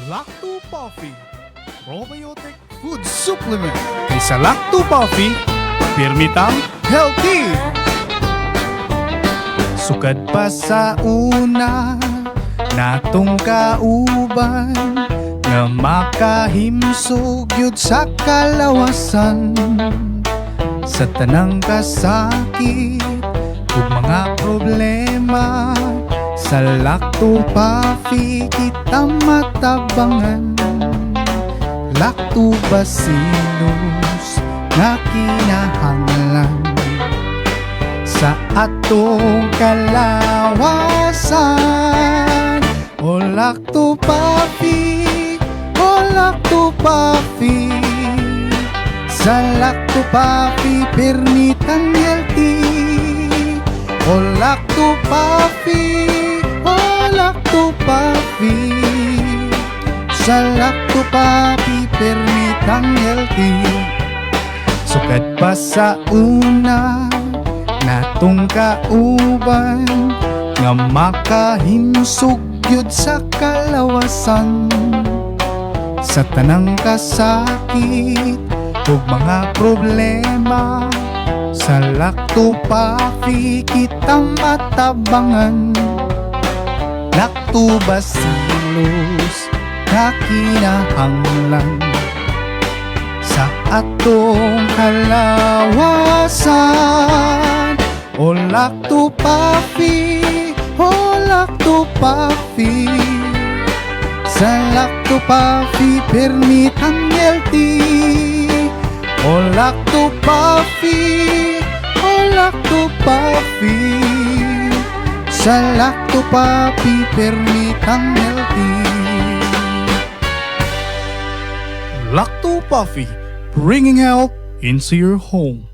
Lacto Coffee, probiotic food supplement. Kaysa Lacto Coffee, pirmitang healthy. Sukad pa sa una, natong kauban, nga makahimsog yun sa kalawasan. Sa tanang kasakit, ug mga problema, sa Lacto Coffee kita matabangan. Lactobacillus nga kinahanglan sa atong kalawasan. O Lacto Coffee, o Lacto Coffee, sa Lacto Coffee permitang healthy. O Lacto Coffee, o Lacto Coffee, sa Lacto Coffee permitang healthy. Sukad pa sa una, natong kauban, nga makahimsog yun sa kalawasan. Sa tanang kasakit ug mga problema, sa Lacto Coffee kita matabangan. Lactobacillus nga kinahanglan sa atong kalawasan. O Lacto Coffee, o Lacto Coffee, sa Lacto Coffee permitang healthy. O Lacto Coffee, o Lacto Coffee, sa Lacto Coffee permitang healthy. Lacto Coffee, bringing health into your home.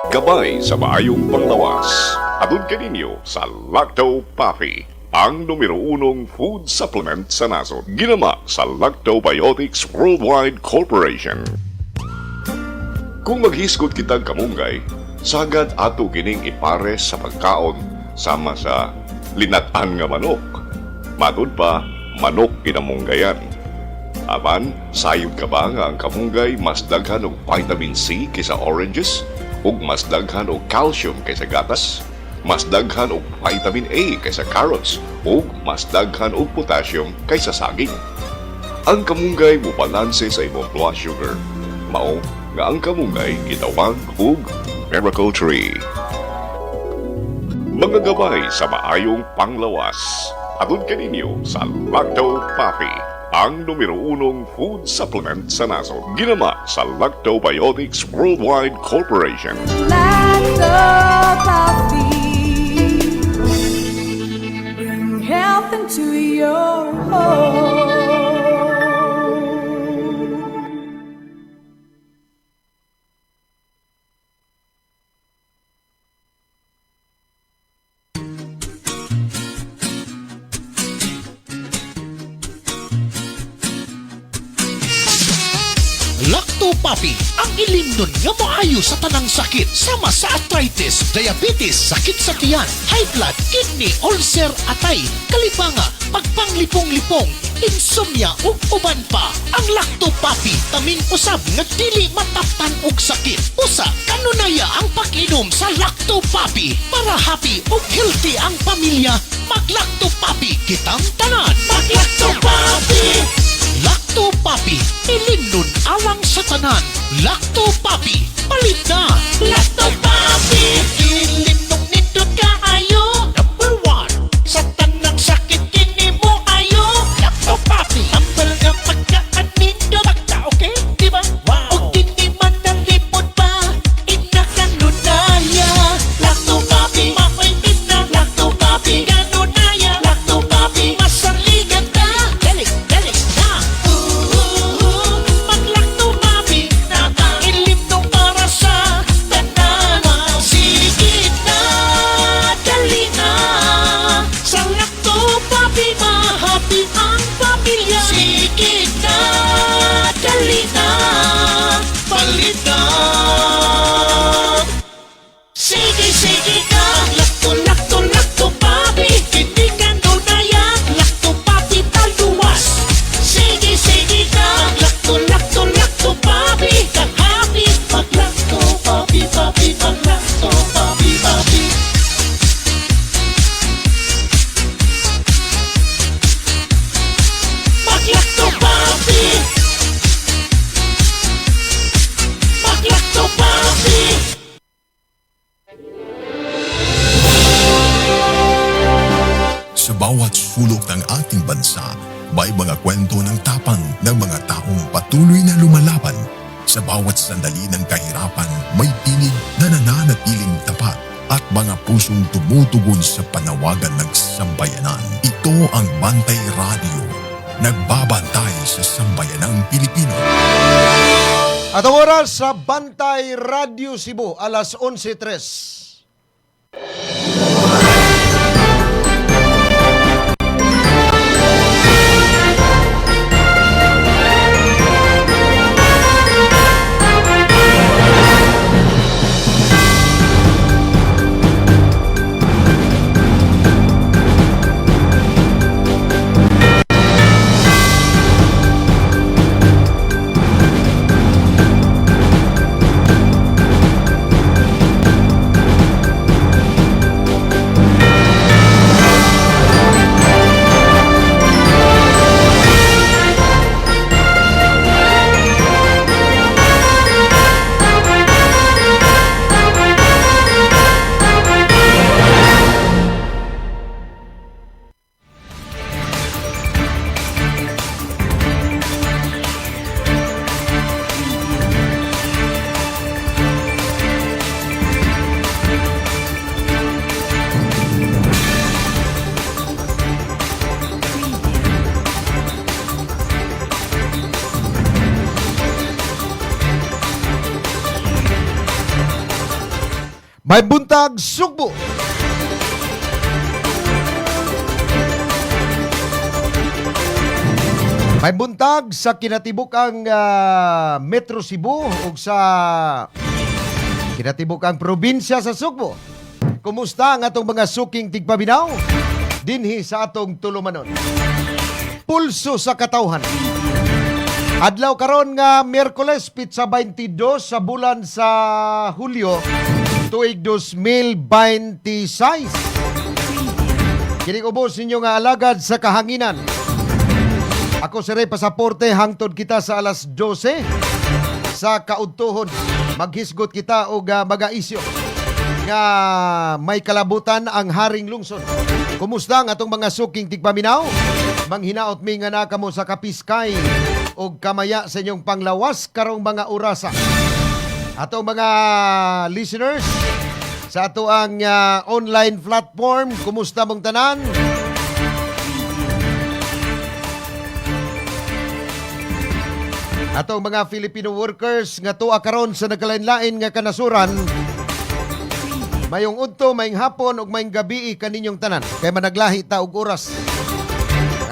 Gabay sa maayong panglawas. Atun kaninyo sa Lacto Coffee, ang numero unong food supplement sa nasod. Ginama sa Lactobiotics Worldwide Corporation. Kung maghisgot kitang kamunggay, sagad ato kining ipares sa pagkaon sama sa linatan nga manok. Matud pa, manok kinamunggayan. Apan, sayod ka ba nga ang kamunggay mas daghan og vitamin C kaysa oranges? Ug mas daghan og calcium kaysa gatas? Mas daghan og vitamin A kaysa carrots? Ug mas daghan og potassium kaysa saging? Ang kamunggay mubalanse sa imong blood sugar. Mao nga ang kamunggay gitawag og miracle tree. Mga gabay sa maayong panglawas. Atun kaninyo sa Lacto Coffee, ang numero unong food supplement sa nasod. Ginama sa Lactobiotics Worldwide Corporation. Lacto Coffee, bring health into your home. Lacto Coffee, ang ilimnon nga maayo sa tanang sakit sama sa arthritis, diabetes, sakit sa tiyan, high blood, kidney, ulcer, atay, kalipanga, pagpanglipong-lipong, insomnia ug uban pa. Ang Lacto Coffee taming usab nga dili mataptan og sakit. Usa kanunaya ang pag-inom sa Lacto Coffee para happy ug healthy ang pamilya. Mag-Lacto Coffee kitang tanan. Mag-Lacto Coffee. Lacto Coffee, ilimnon alang sa tanan. Lacto Coffee, palit na. Lacto Coffee, ilimnon nindot kaayo. Number 1, sa tanang sakit kini mo ayo. Lacto Coffee, tambal nga pagkaan nindot. Pagka okay, diba? Wow. O kini man nalipod pa, inakanunaya. Lacto Coffee, makoy ina. Lacto Coffee, kanunaya. Lacto Coffee, mas sulok ng ating bansa, may mga kwento ng tapang ng mga taong patuloy na lumalaban. Sa bawat sandali ng kahirapan, may tinig na nananatiling tapat at mga pusong tumutugon sa panawagan ng sambayanan. Ito ang Bantay Radio, nagbabantay sa sambayanang Pilipino. At ang oras sa Bantay Radio Cebu, alas 11:03. May buntag sugbo. May buntag sa kinatibukang Metro Cebu ug sa kinatibukang probinsya sa Sugbo. Kumusta ang atong mga suking tigpaminaw? Dinhi sa atong tulumanon. Pulso sa katawhan. Adlaw karon nga Miyerkules pitsa 22 sa bulan sa Hulyo tuig 2026. Kini ubos ninyo nga alagad sa kahanginan. Ako si Ray Pasaporte, hangtod kita sa alas 12 sa kaudtohon. Maghisgot kita og magaisyo nga may kalabutan ang Haring Lungsod. Kumusta ang atong mga suking tigpaminaw? Manghinaot mi nga nakamo sa kapiskay og kamaya sa inyong panglawas karong mga orasa. Atong mga listeners sa ato ang online platform, kumusta mong tanan? Atong mga Filipino workers nga tuwa karon sa nagkalain-lain nga kanasuran, mayong udto, mayong hapon ug mayong gabi kaninyong tanan kay managlahi ta og oras.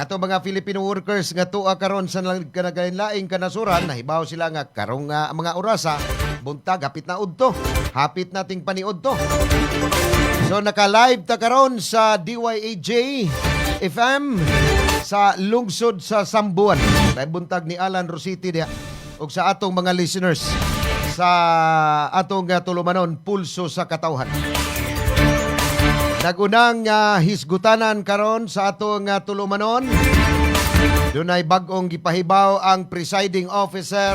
Atong mga Filipino workers nga tuwa karon sa nagkalain-lain kanasuran, nahibaw sila nga karong mga orasa buntag hapit na udto, hapit nating paniudto. So naka-live ta karon sa DYAJ FM sa lungsod sa Sambuan. Live buntag ni Alan Rositi diha ug sa atong mga listeners sa atong tulumanon Pulso sa Katawhan. Nagunang hisgutanan karon sa atong tulumanon. Dunay bag-ong gipahibaw ang presiding officer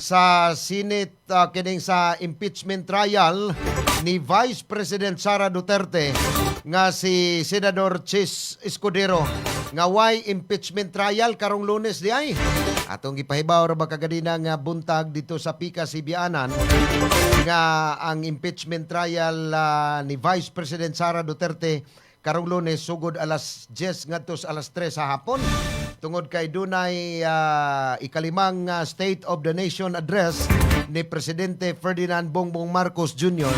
sa Senate kining sa impeachment trial ni Vice President Sara Duterte nga si Senador Chis Escudero nga why impeachment trial karong Lunes di ay. Atong gipahibaw ra ba kagadina nga buntag dito sa Pika Sibianan nga ang impeachment trial ni Vice President Sara Duterte karong Lunes sugod alas 10 ngadto sa alas 3 sa hapon. Tungod kay dunay ikalimang State of the Nation address ni Presidente Ferdinand Bongbong Marcos Jr.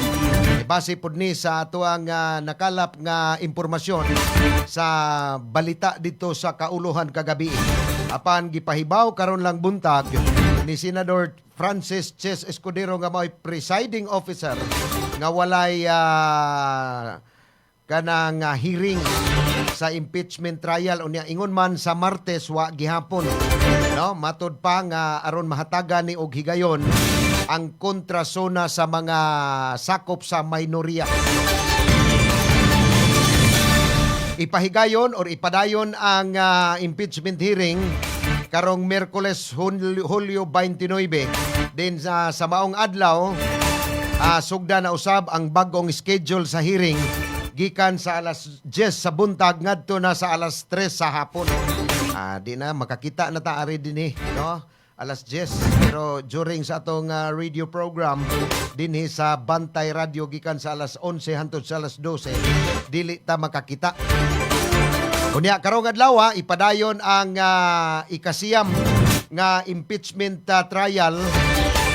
Base pod ni sa ato ang nakalap nga impormasyon sa balita dito sa kauluhan kagabi. Apan gipahibaw karon lang buntag ni Senador Francis Chis Escudero nga may presiding officer nga walay kanang hearing sa impeachment trial unya ingon man sa Martes wa gihapon, no, matud pa nga aron mahatagan ni og higayon ang kontrasona sa mga sakop sa minorya. Ipahigayon or ipadayon ang impeachment hearing karong Miyerkules Hulyo 29 din sa maong adlaw. Sugda na usab ang bagong schedule sa hearing gikan sa alas 10 sa buntag ngadto na sa alas 3 sa hapon. Di na makakita na ta ari dinhi, no? Alas 10. Pero during sa atong radio program dinhi sa Bantay Radio gikan sa alas 11 hangtod sa alas 12, dili ta makakita. Unya karong adlaw ipadayon ang ikasiyam nga impeachment trial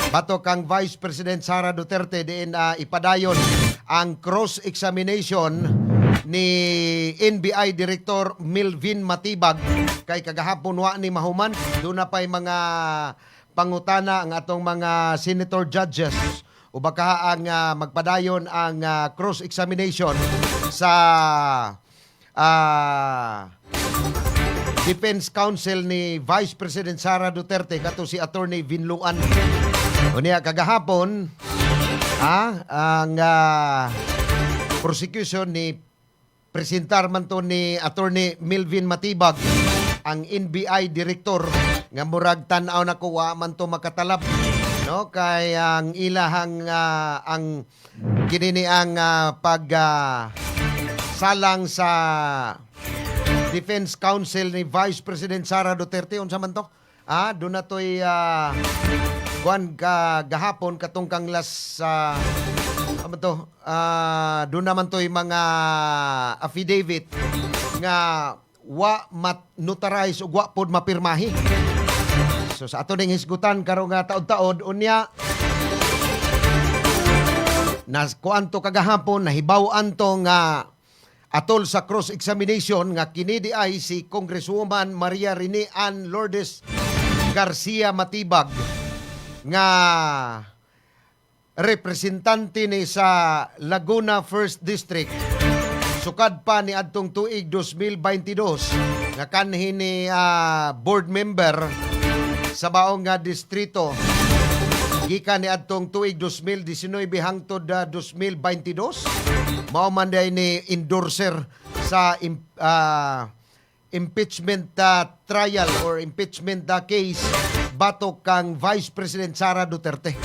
batok kang Vice President Sara Duterte diin ipadayon ang cross-examination ni NBI Director Melvin Matibag kay kagahapon wa ni mahuman. Doon na pa'y mga pangutana ang atong mga senator judges o baka ang magpadayon ang cross-examination sa Defense Counsel ni Vice President Sara Duterte kato si Attorney Vinluan. Unya kagahapon ang prosecution ni presentar man to ni Attorney Melvin Matibag ang NBI Director nga murag tan-aw na kuwa man to makatalab, no, kay ang ilahang ang kinini ang pag salang sa Defense Counsel ni Vice President Sara Duterte unsa man to? Doon na to'y gahapon katong kang las doon naman to'y mga affidavit nga wa notarize o wa pod mapirmahi. So sa ato ning hisgutan karong taod-taod unya kuanto kagahapon nahibaw-an to nga atol sa cross-examination nga kini di ay si Congresswoman Maria Rene Ann Lourdes Garcia Matibag nga representante ni sa Laguna 1st District sukad pa ni adtong tuig 2022 nga kanhi ni board member sa baong nga distrito gikan ni adtong tuig 2019 hangtod 2022 mao man day ni endorser sa impeachment trial or impeachment case batok kang Vice President Sara Duterte.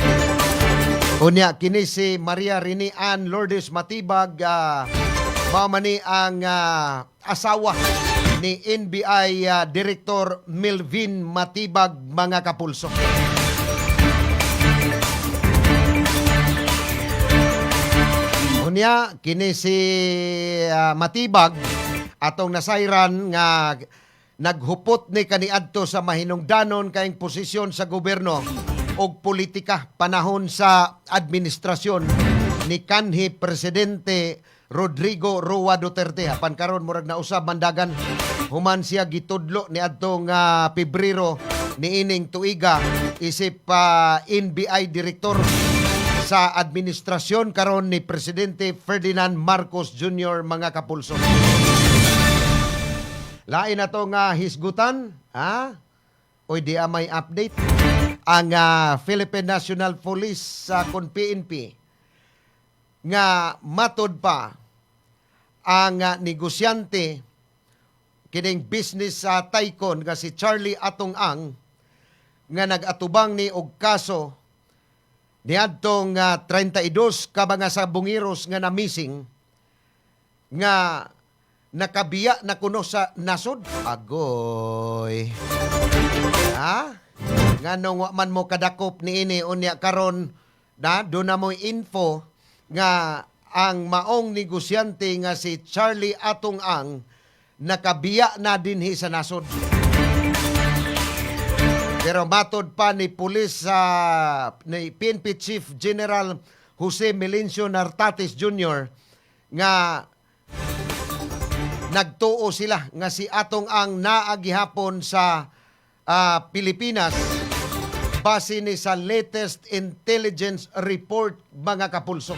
Unya kini si Maria Rene Ann Lourdes Matibag mao man ni ang asawa ni NBI Director Melvin Matibag mga kapulso. Unya kini si Matibag atong nasayran nga naghupot ni kaniadto sa mahinungdanon kaing posisyon sa gobyerno og politika panahon sa administrasyon ni kanhi Presidente Rodrigo Roa Duterte. Apan karon murag na usab mandagan human siya gitudlo ni adtong Pebrero niining tuiga isip NBI Director sa administrasyon karon ni Presidente Ferdinand Marcos Jr. mga kapulso. Lain na to nga hisgutan, o di may update ang Philippine National Police kon PNP nga matod pa ang negosyante kining business tycoon nga si Charlie Atong Ang nga nagatubang ni og kaso niadtong 32 ka mga sabungiros nga na-missing nga nakabiya na kuno sa nasod. Agoy. Nga nung man mo kadakop ni ini unya karon doon na mo info nga ang maong negosyante nga si Charlie Atong Ang nakabiya na dinhi sa nasod. Pero matod pa ni pulis ni PNP Chief General Jose Melencio Nartates Jr. nga nagtuo sila nga si Atong Ang naagihapon sa Pilipinas base ni sa latest intelligence report mga kapulso.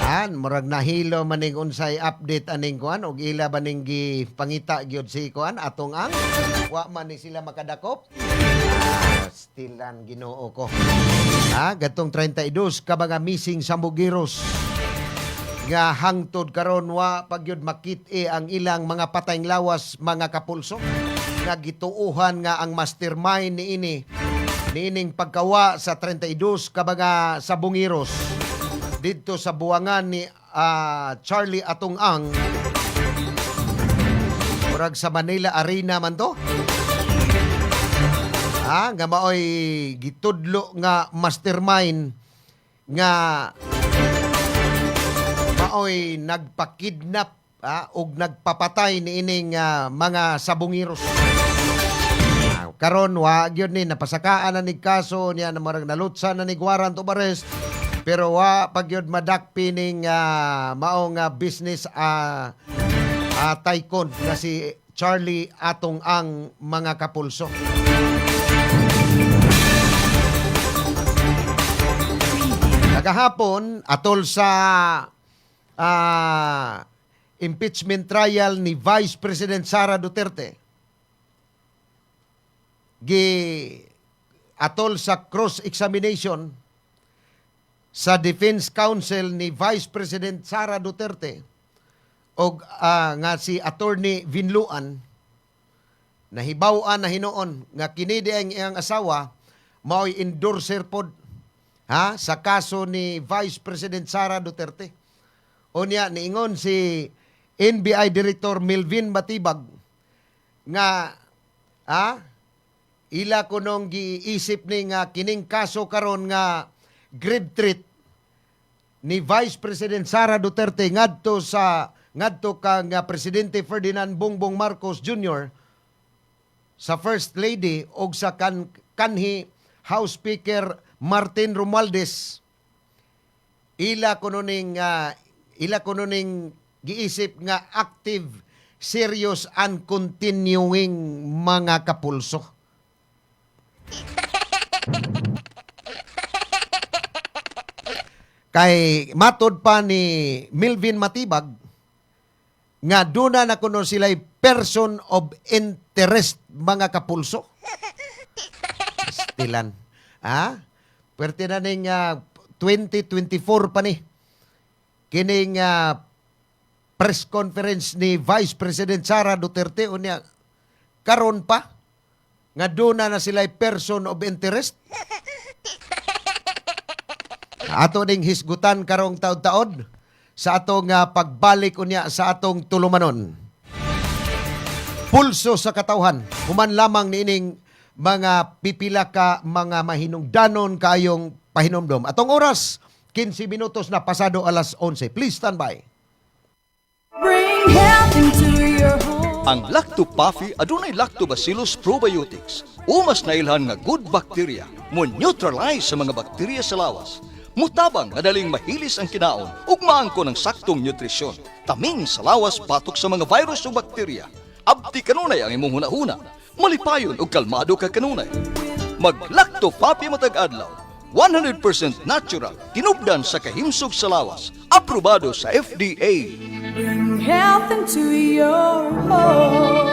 Murag nahilo maning unsay update aning kuan og ila baning gipangita gyud si kuan Atong Ang wa man ni sila makadakop. Stilan Ginoo ko. Gatong 32 ka mga missing sambugiros nga hangtod karon wa pagyud makit-i ang ilang mga patayng lawas mga kapulso nga gituuhan nga ang mastermind niining pagkawa sa 32 ka mga sabungiros dito sa buwangan ni Charlie Atong-ang. Murag sa Manila Arena man to. Nga maoy gitudlo nga mastermind nga maoy nagpakidnap ug nagpapatay ni ining mga sabungiros. Karon wa gyud ni napasakaan na ni kaso niya na marag nalutsan na ni warrant of arrest, pero wa pagyud madakpi ning maong business tycoon nga si Charlie Atong-ang mga kapulso. Kagahapon atol sa impeachment trial ni Vice President Sara Duterte, atol sa cross-examination sa Defense Counsel ni Vice President Sara Duterte o nga si Attorney Vinluan, nahibaw-an na hinoon nga kini ang iyang asawa mao'y endorser pod sa kaso ni Vice President Sara Duterte. Unya niingon si NBI Director Melvin Matibag nga ila ko nung giisip ni nga kining kaso karon nga grave threat ni Vice President Sara Duterte ngadto kang Presidente Ferdinand Bongbong Marcos Jr. sa First Lady og sa kanhi House Speaker Martin Romualdez. Ila ko nuning giisip nga active, serious and continuing mga kapulso. Kay matod pa ni Melvin Matibag nga duna na kuno sila'y person of interest mga kapulso. Stilan. Pwerte na ning 2024 pa ni. Kining press conference ni Vice President Sara Duterte unya karon pa nga duna na sila'y person of interest. Ato ding hisgutan karong taod-taod sa atong pagbalik unya sa atong tulumanon. Pulso sa katawhan, human lamang niining mga pipila ka mga mahinungdanon kayong pahinomdom. Atong oras, 15 minutos na pasado alas 11. Please stand by. Bring health into your home. Ang Lacto-Puffy adunay Lactobacillus probiotics. Umas na ilhan nga good bacteria mo neutralize sa mga bakterya sa lawas. Mutabang madaling mahilis ang kinaon ug maangko ng saktong nutrisyon. Taming sa lawas patok sa mga virus o bakterya. Abti kanunay ang imong hunahuna. Malipayon ug kalmado ka kanunay. Mag Lacto-Puffy matag adlaw. 100% natural, tinubdan sa kahimsog sa lawas. Aprobado sa FDA. Bring health into your home.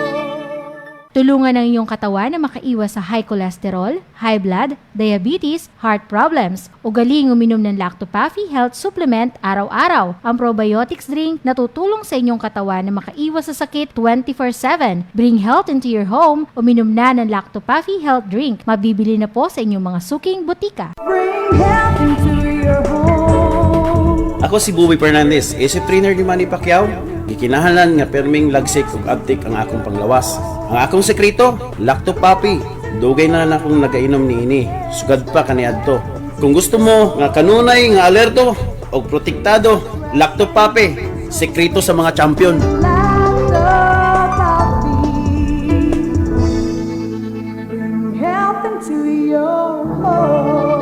Tulungan ang iyong katawan na makaiwas sa high cholesterol, high blood, diabetes, heart problems. Ugaling uminom ng Lacto-Puffy Health Supplement araw-araw. Ang probiotics drink na tutulong sa inyong katawan na makaiwas sa sakit 24/7. Bring health into your home. Uminom na ng Lacto-Puffy Health Drink. Mabibili na po sa inyong mga suking butika. Bring health into your home. Ako si Buboy Fernandez, isip trainer ni Manny Pacquiao. Gikinahanglan nga perming lagsik ug abtik ang akong panglawas. Ang akong sekreto, Lacto-Puffy. Dugay na lang akong nagainom niini. Sugad pa kaniadto. Kung gusto mo nga kanunay nga alerto o protektado, Lacto-Puffy. Sekreto sa mga champion. Lacto-Puffy. Bring health into your home.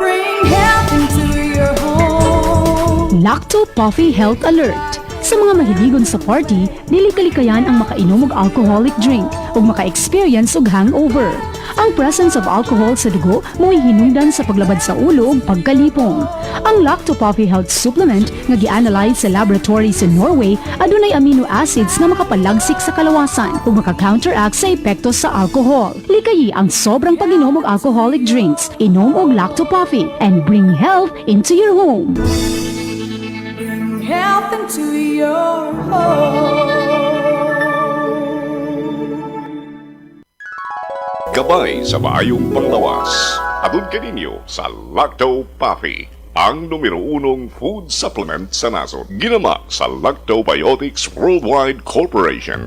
Bring health into your home. Lacto-Puffy Health Alert. Sa mga mahiligon sa party, dili kalikayan ang makainom og alcoholic drink ug maka-experience og hangover. Ang presence of alcohol sa dugo mo'y hinungdan sa paglabad sa ulo ug pagkalipong. Ang Lacto-Puffy Health Supplement nga gi-analyze sa laboratory sa Norway adunay amino acids nga makapalagsik sa kalawasan ug maka-counteract sa epekto sa alcohol. Likayi ang sobrang pag-inom og alcoholic drinks. Inom og Lacto-Puffy and bring health into your home. Bring health into your home. Gabay sa maayong panglawas. Adun kaninyo sa Lacto Puffy, ang numero unong food supplement sa nasod. Ginama sa Lactobiotics Worldwide Corporation.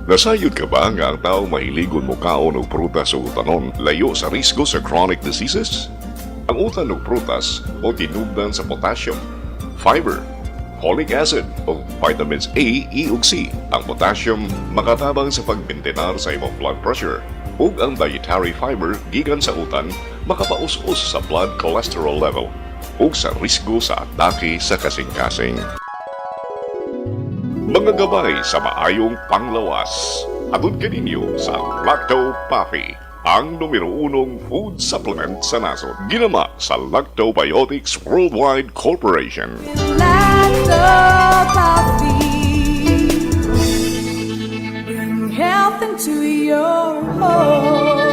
Nasayod ka ba nga ang tao mahiligon mo kaon o prutas o utanon layo sa risgo sa chronic diseases? Ang utan o prutas o tinubdan sa potassium, fiber, folic acid o vitamins A, E ug C. Ang potassium makatabang sa pagbintenar sa imong blood pressure ug ang dietary fiber gikan sa utan makapaus-us sa blood cholesterol level ug sa risgo sa atake sa kasing-kasing. Mga gabay sa maayong panglawas. Adun kaninyo sa Lacto Puffy, ang numero unong food supplement sa nasod. Ginama sa Lactobiotics Worldwide Corporation. Lacto Puffy, bring health into your home.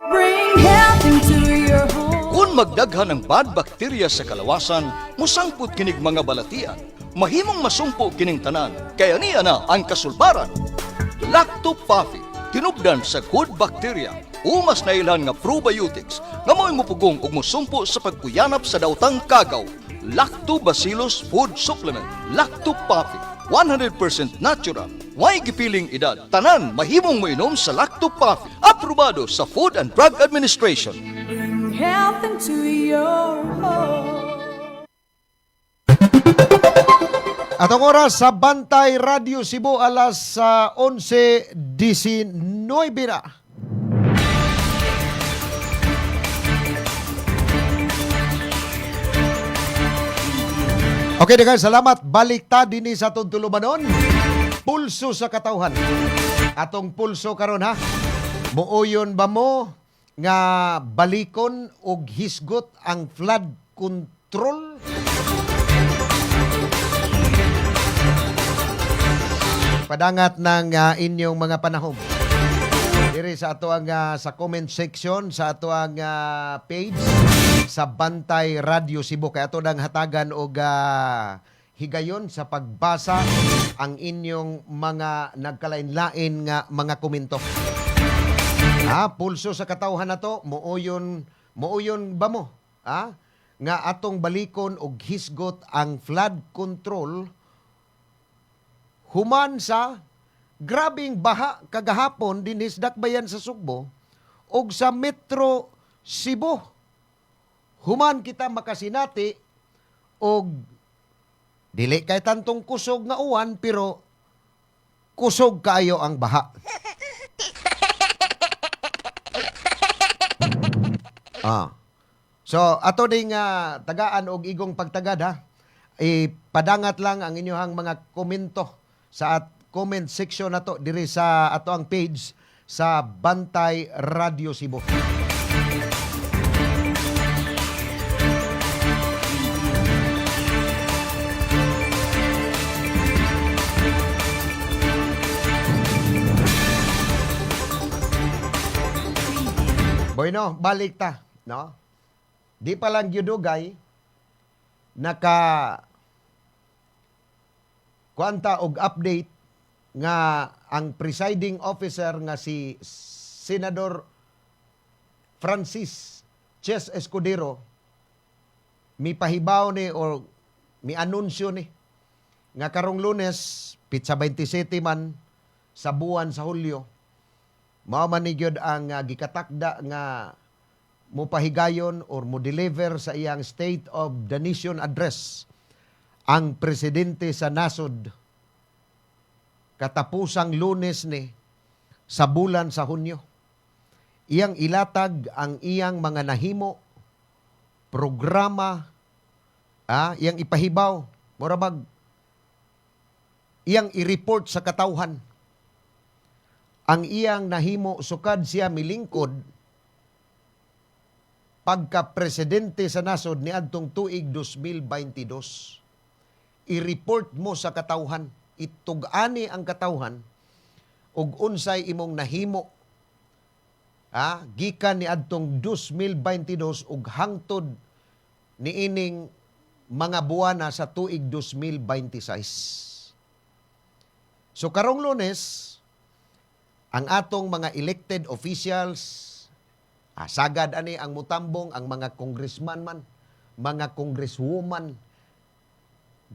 Bring health into your home. Kung magdaghan ng bad bacteria sa kalawasan, musangput kinig mga balatian, mahimong masumpo kining tanan, kaya niya na ang kasulbaran. Lacto Puffy, tinubdan sa good bacteria, umas na ilan nga probiotics, nga mo'y mupugong ug musumpo sa pagkuyanap sa dautang kagaw. Lactobacillus Food Supplement, Lacto Puffy, 100% natural, way gipiling edad, tanan mahimong moinom sa Lacto Puffy, aprobado sa Food and Drug Administration. Bring health into your home. Atong oras sa Bantay Radio Cebu alas 11:19 na. Okay, daghang salamat. Balik ta dinhi sa atong tulumanon. Pulso sa katawhan. Atong pulso karon ha. Muuyon ba mo nga balikon og hisgot ang flood control? Padangat ng inyong mga panahon. Diri sa ato ang sa comment section, sa ato ang page sa Bantay Radio Cebu. Kaya ato nang hatagan og higayon sa pagbasa ang inyong mga nagkalain-lain nga mga komento. Pulso sa katawhan nato, muuyon ba mo? Nga atong balikon og hisgot ang flood control human sa grabing baha kagahapon dinhi sa Dakbayan sa Sugbo ug sa Metro Cebu. Human kita makasinati og dili kay tantong kusog nga uwan pero kusog kaayo ang baha. So ato ding tagaan og igong pagtagad ha. Padangat lang ang inyong mga komento sa comment section nato diri sa ato ang page sa Bantay Radio Cebu. Bueno, balik ta, no? Di pa lang yudugay kuanta og update nga ang presiding officer nga si Senador Francis Ches Escudero mipahibaw ni o mi-anunsyo ni nga karong Lunes pitsa 27 man sa buwan sa Hulyo mao man ni gyud ang gikatakda nga mopahigayon or mo deliver sa iyang State of the Nation address ang presidente sa nasod katapusang Lunes ni sa bulan sa Hunyo. Iyang ilatag ang iyang mga nahimo, programa, iyang ipahibaw, morabag, iyang i-report sa katawhan. Ang iyang nahimo sukad siya milingkod pagka-presidente sa nasod ni adtong tuig 2022. I-report mo sa katawhan, itug-ani ang katawhan ug unsay imong nahimo gikan ni adtong 2022 ug hangtod niining mga buwana sa tuig 2026. So karong Lunes ang atong mga elected officials, sagad ani ang mutambong ang mga congressman man, mga congresswoman,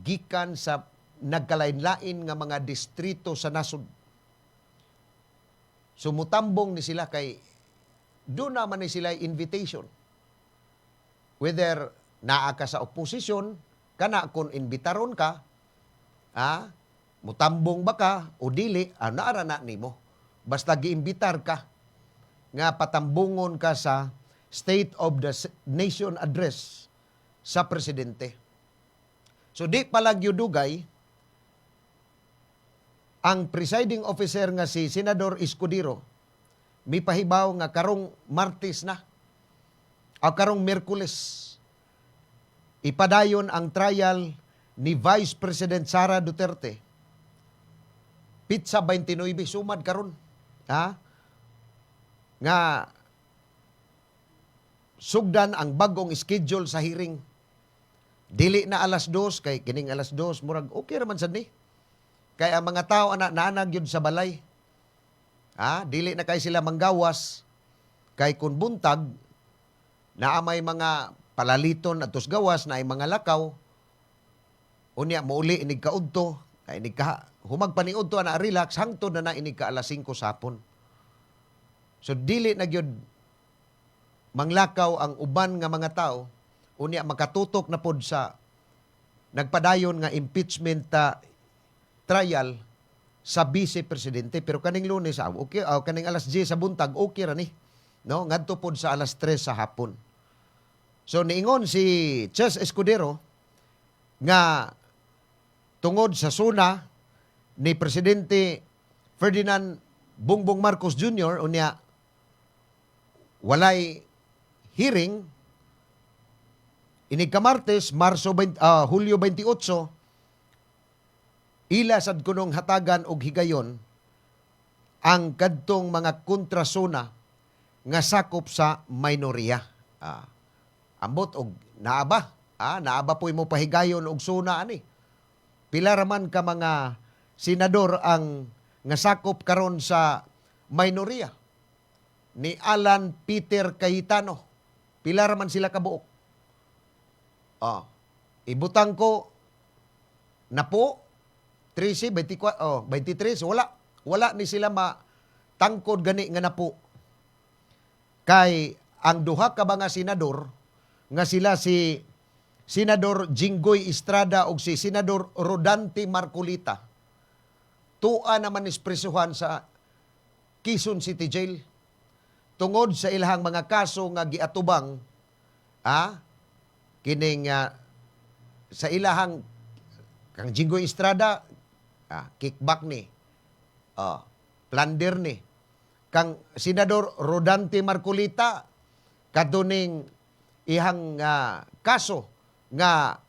gikan sa nagkalain-lain nga mga distrito sa nasod. Sumutambong ni sila kay doon naman ni sila invitation. Whether naa ka sa oposisyon, kana kung imbitaron ka, mutambong ba ka o dili, naara na nimo. Basta giimbitar ka nga patambungon ka sa State of the Nation Address sa presidente. So di palag yudugay ang presiding officer nga si Senador Escudero mipahibaw nga karong Martes na o karong Miyerkules ipadayon ang trial ni Vice President Sara Duterte. Pitsa 29 sumad karon. Nga sugdan ang bagong schedule sa hearing. Dili na alas 2 kay kining alas 2 murag okay raman sad ni. Kay ang mga tao naanag yun sa balay. Dili na kay sila manggawas. Kay kun buntag, naamay mga palaliton at gawas na ay mga lakaw. Unya, mauli inig kaudto. Kay inig ka, humag paniudto na relax, hangtod na inig ka alas 5 sapon. So dili na gyud manglakaw ang uban nga mga tao. Unya, makatutok na pod sa nagpadayon nga impeachment trial sa Vice Presidente. Pero kaning Lunes, okay, kaning alas 10 sa buntag, okay ra ni. No? Ngadto pod sa alas 3 sa hapon. So niingon si Chess Escudero nga tungod sa suna ni Presidente Ferdinand Bongbong Marcos Jr. unya walay hearing inig ka Martes, Hulyo 28, ila sad kunong hatagan og higayon ang kadtong mga kontrasona nga sakop sa minorya. Ambot og naaba, naaba po'y mo pahigayon og suna ani. Pila raman ka mga senador ang nga sakop karon sa minorya. Ni Alan Peter Cayetano. Pila raman sila kabuok. Ibutang ko na po 13, 24, 23, wala ni sila matangkod gani nga na po. Kay ang duha ka mga senador nga sila si Senador Jinggoy Estrada o si Senador Rodante Marcolita tua naman ispresuhan sa Quezon City Jail tungod sa ilahang mga kaso nga giatubang kining sa ilahang kang Jinggoy Estrada kickback ni plunder ni kang Senador Rodante Marcolita kaduning ihang kaso nga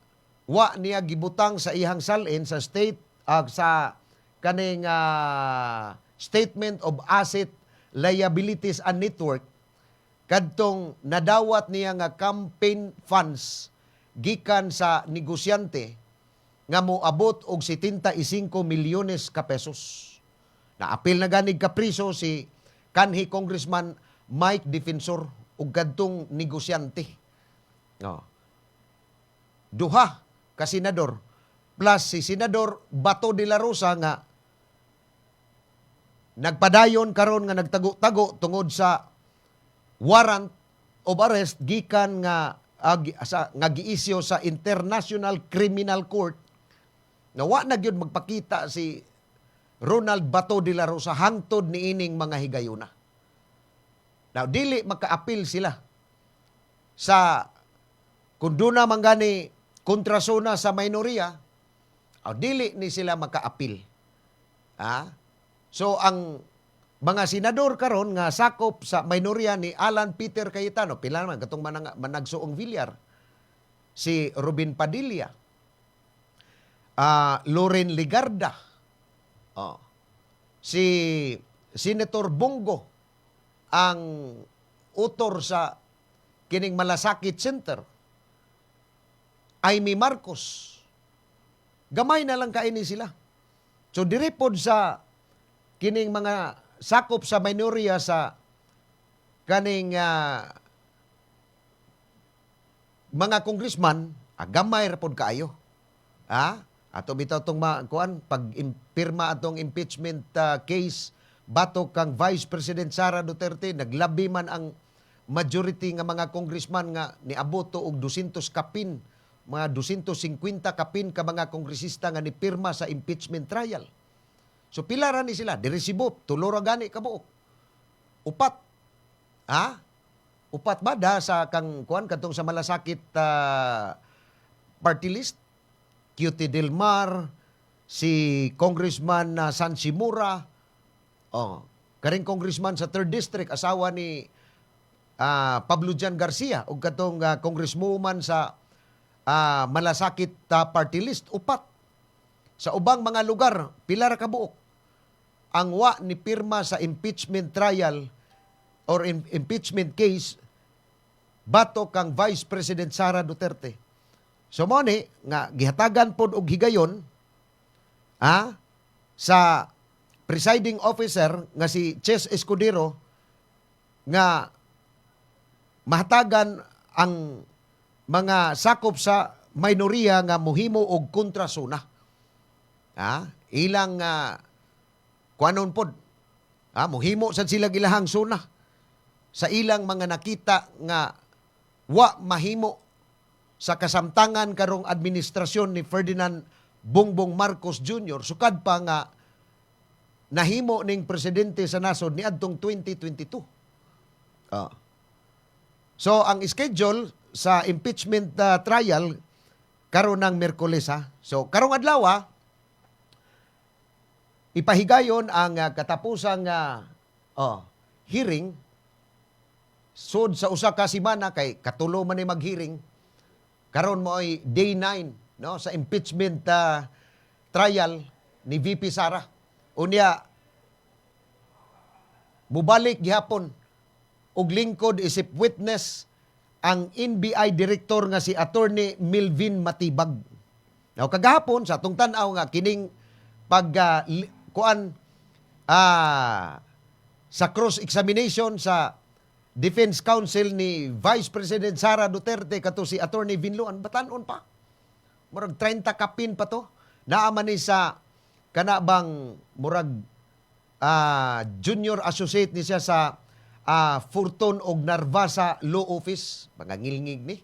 wa niya gibutang sa ihang salin sa state sa kaning Statement of Asset Liabilities and Network kadtong nadawat niya nga campaign funds gikan sa negosyante nga moabot og 75 milyones ka pesos. Naapil na ganig ka priso si kanhi Congressman Mike Defensor ug kadtong negosyante. Duha ka senador plus si Senador Bato de la Rosa nga nagpadayon karon nga nagtago-tago tungod sa warrant of arrest gikan nga giisyo sa International Criminal Court na wa na gyud magpakita si Ronald Bato de la Rosa hangtod niining mga higayuna. Now, dili maka-apil sila sa kung doon na manggani kontrasona sa minorya, dili ni sila maka-apil. So, ang mga senador karon nga sakop sa minorya ni Alan Peter Cayetano, pila naman, katong managsuong Villar, si Robin Padilla, Loren Ligarda, si Senator Bongo, ang utor sa kining Malasakit Center, Amy Marcos. Gamay na lang kaini sila. So diripod sa kining mga sakop sa minorya sa kaning mga congressman, gamay ra pod kaayo. Ato bitaw tong kuan pag pirma atong impeachment case batok kang Vice President Sara Duterte, naglabi man ang majority nga mga congressman nga niabot to og 200 kapin, mga 250 kapin ka mga kongresista nga nipirma sa impeachment trial. So pila ra ni sila, diresibo, tulo ra gani kabuok. Upat. Upat ba da sa kang kuan katong sa malasakit party list? QT Del Mar, si Congressman San Simura, karing congressman sa 3rd District, asawa ni Pablo Jan Garcia, o katong congresswoman sa malasakit party list, upat. Sa ubang mga lugar, pila ra kabuok. Ang wa ni pirma sa impeachment trial or impeachment case batok kang Vice President Sara Duterte. So mo ni nga gihatagan pod og higayon sa presiding officer nga si Ches Escudero nga mahatagan ang mga sakop sa minorya nga mohimo og kontrasuna. Ilang kuanon pod. Mohimo sad sila gilahang suna sa ilang mga nakita nga wa mahimo sa kasamtangan karong administrasyon ni Ferdinand Bongbong Marcos Jr. sukad pa nga nahimo ning presidente sa nasod niadtong 2022. So ang schedule sa impeachment trial karon ng Miyerkules. So karong adlaw ipahigayon ang katapusang hearing sud sa usa ka semana kay katulo man ni mag-hearing. Karon mo ay day 9 no sa impeachment trial ni VP Sara. Unya mubalik gihapon og lingkod isip witness ang NBI director nga si Attorney Milvin Matibag. Now kagahapon sa atong tan-aw nga kining pag sa cross examination sa Defense Counsel ni Vice President Sara Duterte kato si Attorney Vinloan, batanon pa. Murag 30 kapin pa to. Naaman ni sa kanabang murag junior associate ni siya sa Furton og Narvasa Law Office. Mga ngilngig ni.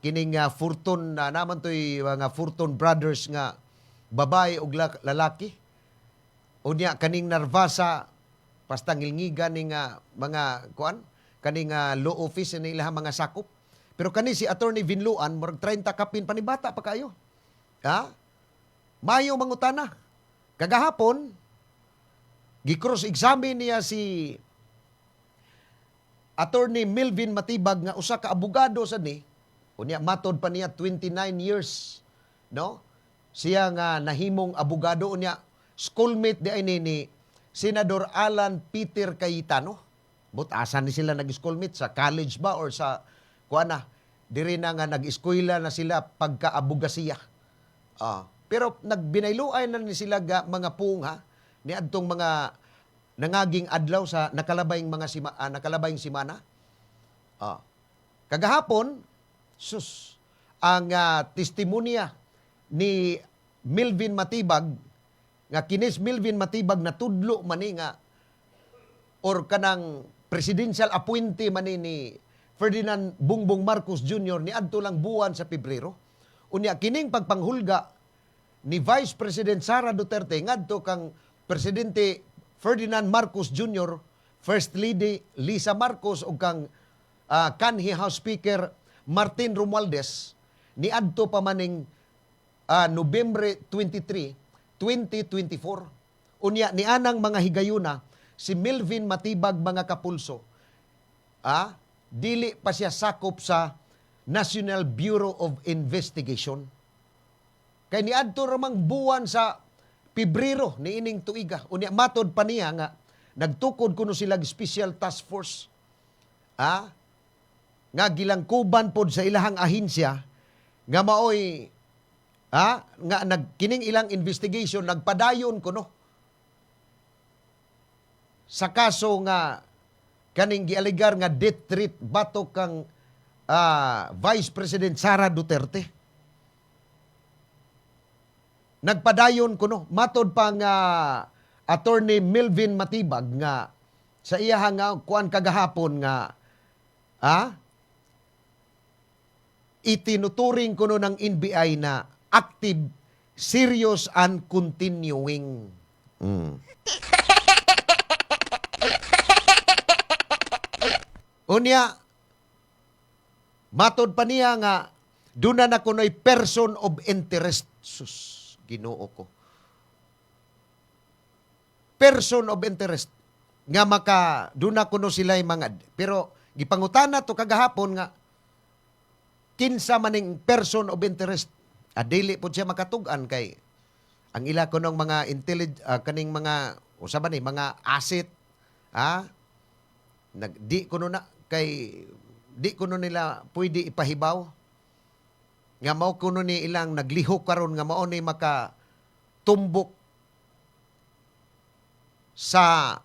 Kining Furton, naman to'y mga Furton brothers nga babae og lalaki. Unya kaning Narvasa, basta ngilngigan ni mga kuan, kaning law office ni ilang mga sakop. Pero kani si Attorney Vinloan, murag 30 kapin panibata pa kayo. Mayo mangutana. Kagahapon, gi-cross-examine niya si Attorney Milvin Matibag nga usa ka abogado sa ni. Unya matod pa niya 29 years, no? Siya nga nahimong abogado unya schoolmate di ay ni Senador Alan Peter Cayetano. Butasan ni sila nag-schoolmate sa college ba or sa kuana, diri na nga nag-eskwela na sila pagka-abogasiya. Pero nagbinayloay na ni sila mga punga ni adtong mga nangaging adlaw sa nakalabayng nakalabayng semana. Kagahapon ang testimonya ni Milvin Matibag nga kinis Milvin Matibag na tudlo man nga or kanang presidential appointee man ni Ferdinand Bongbong Marcos Jr. ni adto lang buwan sa Pebrero. Unya kining pagpanghulga ni Vice President Sara Duterte ngadto kang Presidente Ferdinand Marcos Jr., First Lady Lisa Marcos ug kang kanhi House Speaker Martin Romualdez ni adto pa maning Nobyembre 23, 2024. Unya ni anang mga higayuna si Milvin Matibag mga kapulso. Dili pa siya sakop sa National Bureau of Investigation. Kay niadto ramang buwan sa Pebrero ni ining tuiga. Unya matod pa niya nga nagtukod kuno sila Special Task Force. Nga gilangkuban pod sa ilahang ahensya nga maoy nga nagkining ilang investigation nagpadayon kuno sa kaso nga kaning gialigar nga death threat batok kang Vice President Sara Duterte. Nagpadayon kuno matod pa nga Attorney Melvin Matibag nga sa iya nga kuan kagahapon nga itinuturing kuno ng NBI na active, serious, and continuing. Unya, matod pa niya nga, doon na kuno'y person of interest. Sus, Ginoo ko. Person of interest. Nga doon na kuno sila yung mga, pero gipangutana to kagahapon nga, kinsa maning person of interest. Dili po siya makatugan kay ang ila kunong mga kaning mga usaban ni mga asset di kuno na kay di kuno nila pwede ipahibaw nga mao kuno ni ilang naglihok karon nga mao ni maka tumbok sa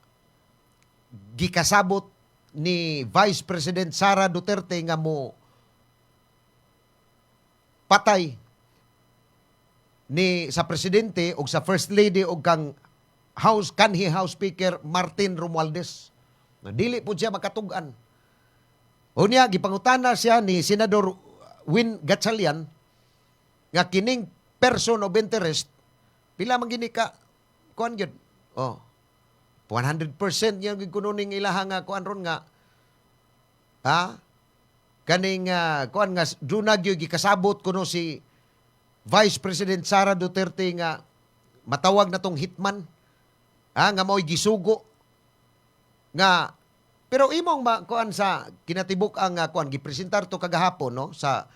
gikasabot ni Vice President Sara Duterte nga mo patay ni sa presidente o sa First Lady o kanhi House Speaker Martin Romualdez. Dili po siya makatugan. Unya, gipangutana siya ni Senador Win Gatchalian nga kining person of interest, pila man gini ka, kuan gyud. 100% yung kununing ilaha nga kuan ron nga, kaning kuan nga, dunag yung gikasabot kuno si Vice President Sara Duterte nga matawag na tong hitman nga mao'y gisugo nga pero imong kuan sa kinatibuk ang kuan gipresentar to kagahapon no sa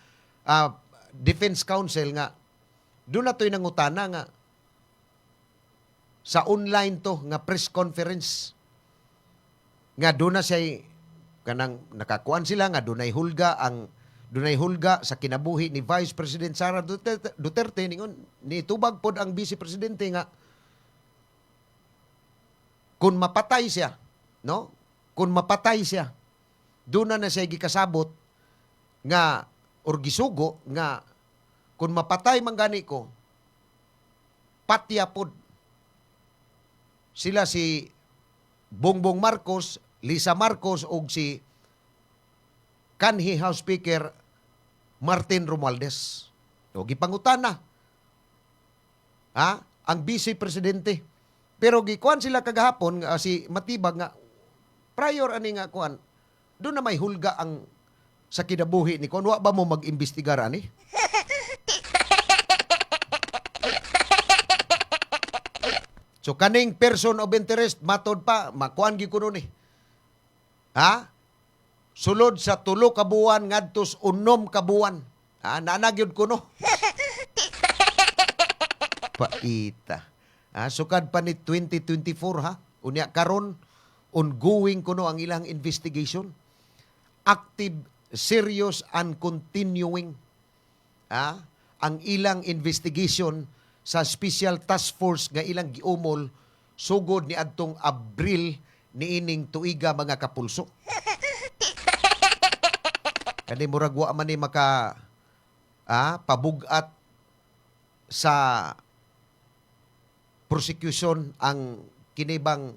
Defense Council nga doon na to'y nangutana nga sa online to nga press conference nga doon na siya kanang nakakuan sila nga doon ay hulga sa kinabuhi ni Vice President Sara Duterte ningon nitubag pod ang Vice Presidente nga kung mapatay siya, no? Kung mapatay siya, doon na siya gikasabot nga or gisugo nga kung mapatay man gani ko patya pod sila si Bongbong Marcos, Lisa Marcos ug si kanhi House Speaker Martin Romualdez. O, gipangutana. Ang Vice Presidente. Pero gikuan sila kagahapon si Matibag nga prior ani nga kuan. Doon na may hulga ang sa kinabuhi ni kuan wa ba mo mag-imbestigar ani? So kaning person of interest matod pa makuan gi kuno ni. Sulod sa 3 ka buwan ngadtos 6 ka buwan. Nanagyod ko no. Paita. Sukad pa ni 2024 Unya karon ongoing kuno ang ilang investigation. Active, serious, and continuing. Ang ilang investigation sa Special Task Force nga ilang giumol sugod ni adtong Abril niining tuiga mga kapulso. Kani murag wa man ni maka pabugat sa prosecution ang kinibang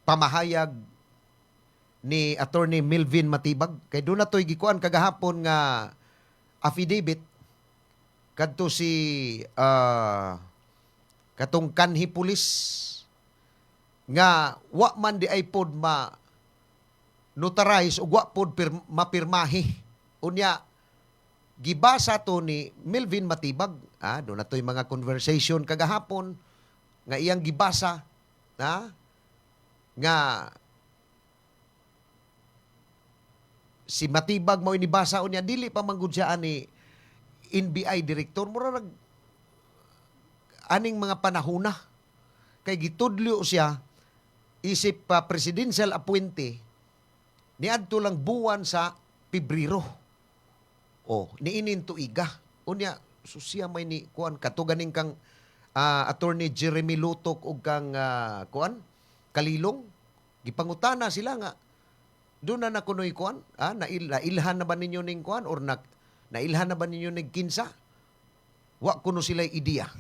pamahayag ni Attorney Melvin Matibag. Kay doon na to'y gikuan kagahapon nga affidavit kadto si katong kanhi pulis nga wa man di ay pod ma notarize o wa pod mapirmahi. Unya gibasa to ni Melvin Matibag. Doon na to'y mga conversation kagahapon nga iyang gibasa nga si Matibag mo inibasa unya dili pa manggud siya ani NBI director mura aning mga panahona kay gitudlo siya isip pa presidential appointee niadto lang buwan sa Pebrero. Niinin tuiga. Unya siya may ni kuan katuganing kang Attorney Jeremy Lutok ug kang kuan Kalilong, gipangutana sila nga doon na nakunoy kuan, nailhan na ba ninyo ning kuan or nailhan na ba ninyo ning kinsa? Wa kuno sila ideya.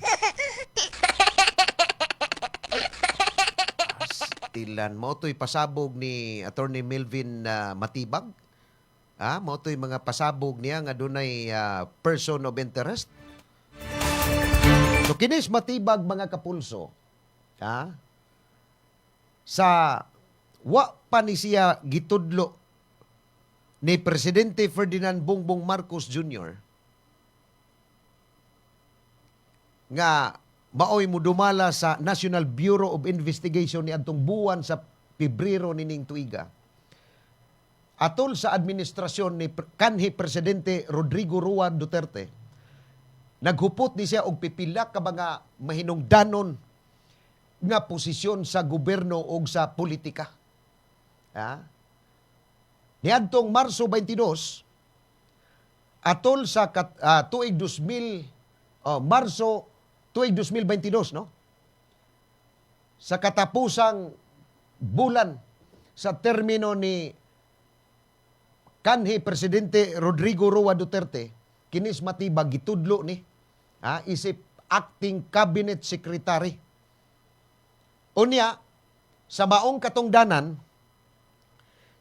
Tilan mo to'y pasabog ni Attorney Melvin Matibag. Mo to'y mga pasabog niya nga dunay person of interest. So kinis Matibag mga kapulso. Sa wa pa ni siya gitudlo ni Presidente Ferdinand Bongbong Marcos Jr. nga maoy mo dumala sa National Bureau of Investigation ni adtong buwan sa Pebrero nining tuiga. Atol sa administrasyon ni kanhi Presidente Rodrigo Roa Duterte, naghupot ni siya og pipila ka mga mahinungdanon nga posisyon sa gobyerno o sa politika. Niadtong Marso 22, atol sa tuig 2000, Marso tuig 2022, no? Sa katapusang bulan sa termino ni kanhi Presidente Rodrigo Roa Duterte, kinis Matibag gitudlo ni isip acting cabinet secretary. Unya, sa maong katungdanan,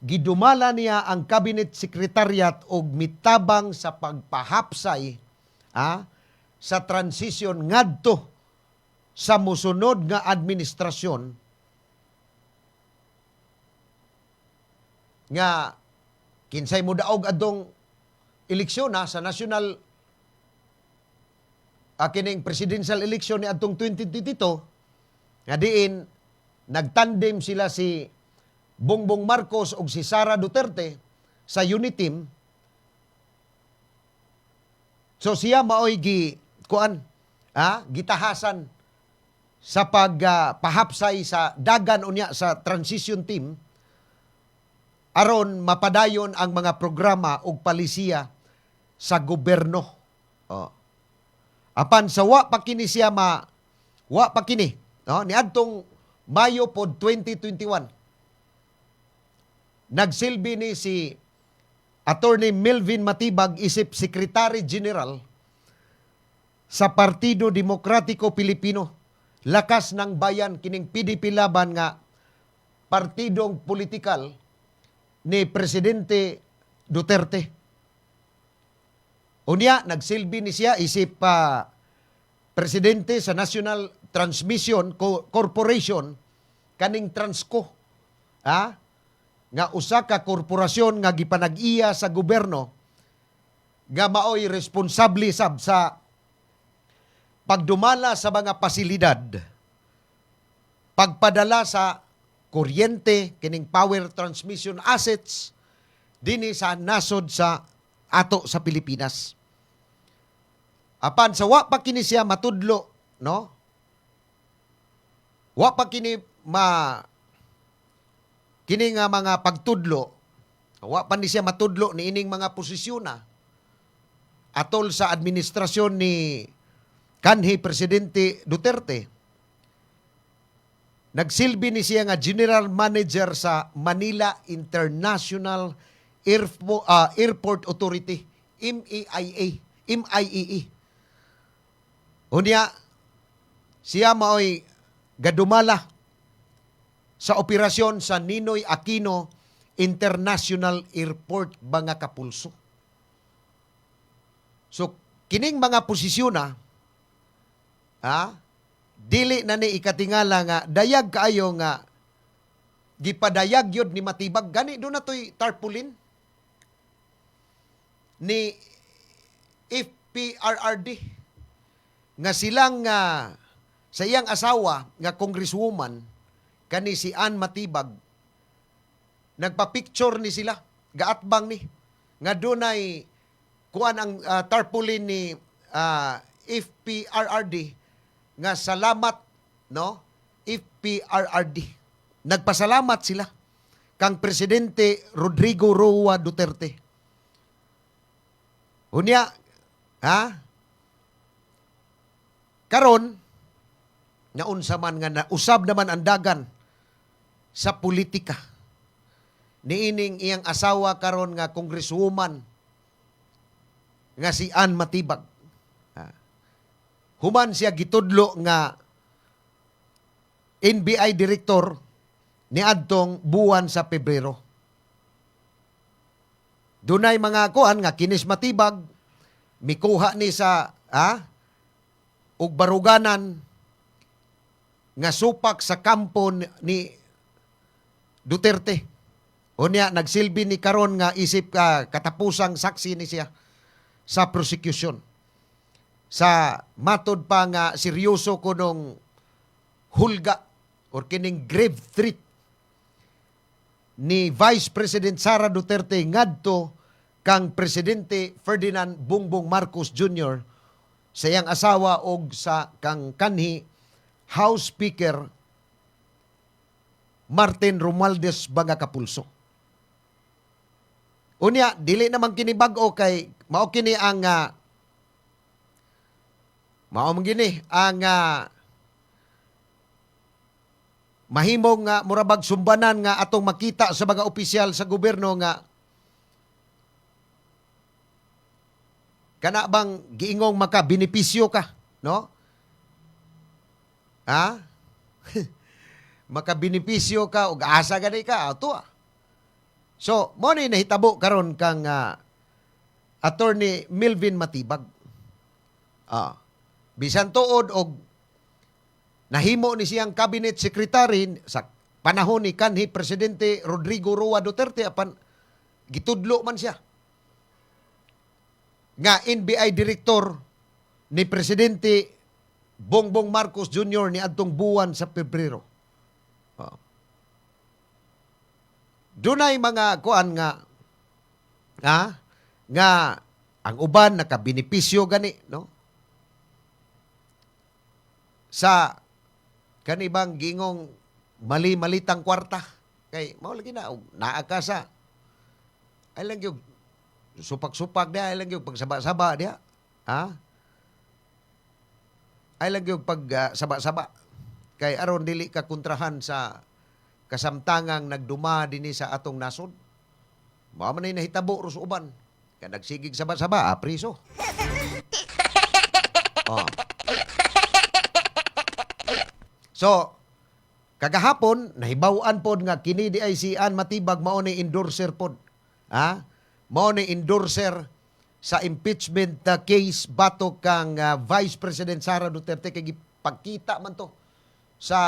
gidumala niya ang cabinet secretariat og mitabang sa pagpahapsay sa transition ngadto sa musunod nga administrasyon nga kinsay mo daog adtong eleksyon sa national kining presidential election ni adtong 2022 nga diin nagtandem sila si Bongbong Marcos ug si Sara Duterte sa Uniteam. So siya maoy gitahasan sa pagpahapsay sa dagan unya sa transition team aron mapadayon ang mga programa ug palisiya sa gobyerno. Apan sa wa pa kini niadtong Mayo pod 2021 nagsilbi ni si Attorney Melvin Matibag isip Secretary General sa Partido Demokratiko Pilipino, Lakas ng Bayan, kining PDP laban nga partidong politikal ni Presidente Duterte. Unya, nagsilbi ni siya isip Presidente sa National Transmission Corporation, kaning Transco, nga usa ka korporasyon nga gipanag-iya sa gobyerno nga maoy responsable sab sa pagdumala sa mga pasilidad, pagpadala sa kuryente, kining power transmission assets, dinhi sa nasod sa ato sa Pilipinas. Apan sa wa pa kini siya matudlo, no? Wa pa kini kini nga mga pagtudlo, wa pa ni siya matudlo ni ining mga posisyon atol sa administrasyon ni kanhi Presidente Duterte. Nagsilbi ni siya nga General Manager sa Manila International Airport Authority, MIAA. Unya, siya maoy gadumala sa operasyon sa Ninoy Aquino International Airport, mga kapulso. So, kining mga posisyon dili na ni ikatingala nga dayag kaayo nga gipadayag yod ni Matibag. Gani doon na to'y tarpaulin ni FPRRD nga silang sa iyang asawa nga congresswoman kani si Ann Matibag, nagpa-picture ni sila, gaatbang ni, nga dunay kuan ang tarpaulin ni FPRRD, nga salamat, no? FPRRD. Nagpasalamat sila kang Presidente Rodrigo Roa Duterte. Unya, karon nga unsa man nga nausab naman ang dagan sa politika. Niining iyang asawa karon nga congresswoman nga si Ann Matibag. Human siya gitudlo nga NBI director ni adtong buwan sa Pebrero. Dunay mga kuan nga kinis Matibag mikuha ni sa ug baruganan nga supak sa kampo ni Duterte. Unya nagsilbi ni karon nga isip katapusang saksi ni siya sa prosecution. Sa matod pa nga seryoso kunong hulga or kining grave threat ni Vice President Sara Duterte ngadto kang Presidente Ferdinand Bongbong Marcos Jr. sa iyang asawa og sa kang kanhi House Speaker Martin Romualdez Baga Capulso. Unya, dili naman kini bag-o kay mao kini ang mahimong murabag sumbanan nga atong makita sa mga opisyal sa gobyerno nga kana bang giingong makabenepisyo ka, no? Makabenepisyo ka ug asa gani ka ato. So, mo ni nahitabo karon kang Attorney Melvin Matibag. Bisan tuod og nahimo ni siyang cabinet secretary sa panahon ni kanhi Presidente Rodrigo Roa Duterte apan gitudlo man siya nga NBI director ni Presidente Bongbong Marcos Jr. ni adtong buwan sa Pebrero. Dunay mga kuan nga ang uban nakabenepisyo gani, no? Sa kanibang gingong mali-malitang kwarta kay mao lagi na naakasa ay lang yung supak-supak dia ay lang yung pagsaba-saba dia ay lang yung pagsaba-saba kay aron dili ka kontrahan sa kasamtangang nagduma dinhi sa atong nasod. Mao man ay nahitabo ro sa uban kay nagsigig saba-saba priso. So, kagahapon, nahibawan pod nga kini di ay si Ann Matibag mao ni endorser pod. Mao ni endorser sa impeachment case batok kang Vice President Sara Duterte kay gipagkita man to sa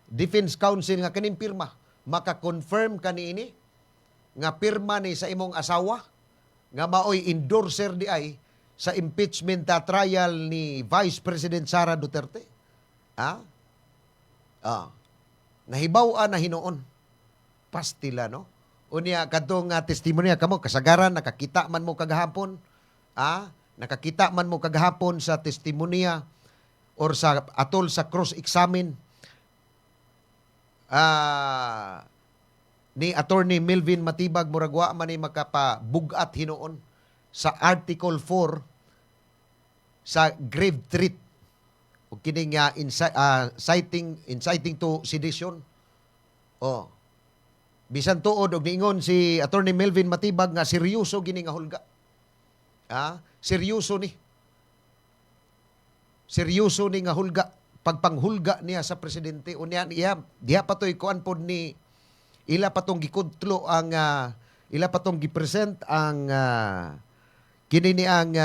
Defense Council nga kaning pirma. Maka-confirm kaniini nga pirma ni sa imong asawa nga maoy endorser di ay sa impeachment trial ni Vice President Sara Duterte. Nahibaw-an na hinoon. Pastila, no? Unya, kadtong testimonya kamo, kasagaran, nakakita man mo kagahapon, nakakita man mo kagahapon sa testimonya or sa atol sa cross-examine ni Attorney Melvin Matibag, muragwa man ni makapabugat hinoon sa Article 4 sa grave threat o kining inciting to sedition. Bisan tuod og niingon si Attorney Melvin Matibag nga seryoso gini nga hulga. Seryoso ni. Seryoso ni nga hulga, pagpanghulga niya sa presidente. Unya diha patoy kuan pod ni ila patong gikudlo ang ila patong gipresent ang kini ni ang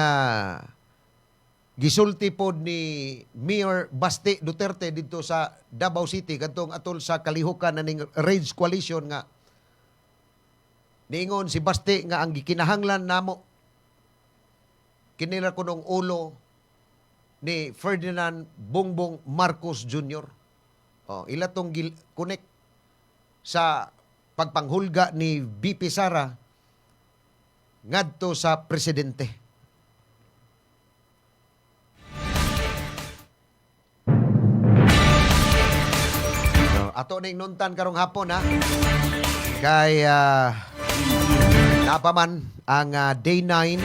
gisulti pod ni Mayor Basti Duterte dito sa Davao City kadtong atol sa kalihukan ning Rage Coalition nga niingon si Basti nga ang gikinahanglan namo kinila kunong ulo ni Ferdinand Bongbong Marcos Jr. Ila tong connect sa pagpanghulga ni VP Sara ngadto sa presidente. Ato ning nuntan karong hapon kay napaman ang day 9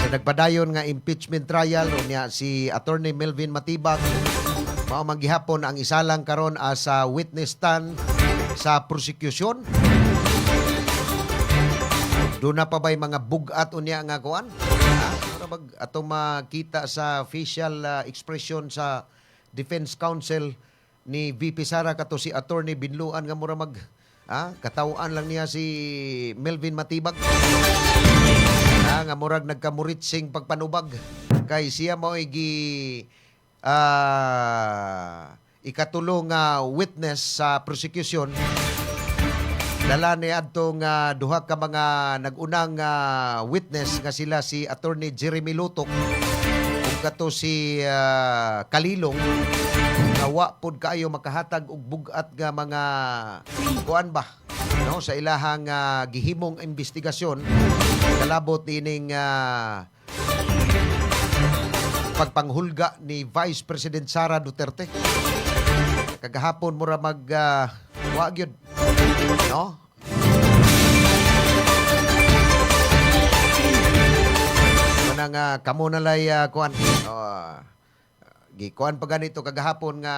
sa nagpadayon nga impeachment trial unya si Attorney Melvin Matibag mao man gihapon ang isa lang karon as a witness stand sa prosecution. Doon na pa ba'y mga bugat unya nga kuan? Para mag atong makita sa facial expression sa Defense Counsel ni VP Sara kato si Attorney Binluan nga mura mag katawaan lang niya si Melvin Matibag. Nga murag nagkamuritsing pagpanubag kay siya mao gi ikatulong witness sa prosecution. Dala ni adtong duha ka mga nagunang witness nga sila si Attorney Jeremy Lutok ug kato si Kalilong nga wa pod kaayo makahatag og bugat nga mga kuan ba no sa ilahang gihimong investigasyon kalabot ining pagpanghulga ni Vice President Sara Duterte. Kagahapon mura mag wa gyud no. Manang kamo nalay kuan gikuan pa ganito kagahapon nga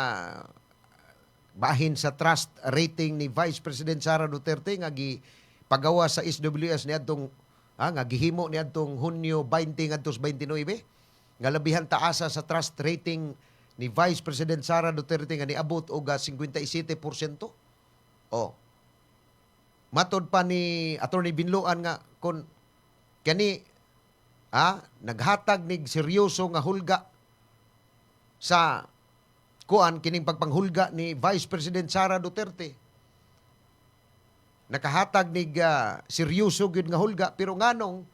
bahin sa trust rating ni Vice President Sara Duterte nga gipagawa sa SWS niadtong nga gihimo niadtong Hunyo 20 ngadto 29 nga labihan taasa sa trust rating ni Vice President Sara Duterte nga niabot og 57%. Matod pa ni Attorney Binluan nga kun kani naghatag nig seryoso nga hulga sa kuan kining pagpanghulga ni Vice President Sara Duterte. Nakahatag nig seryoso gyud nga hulga pero nganong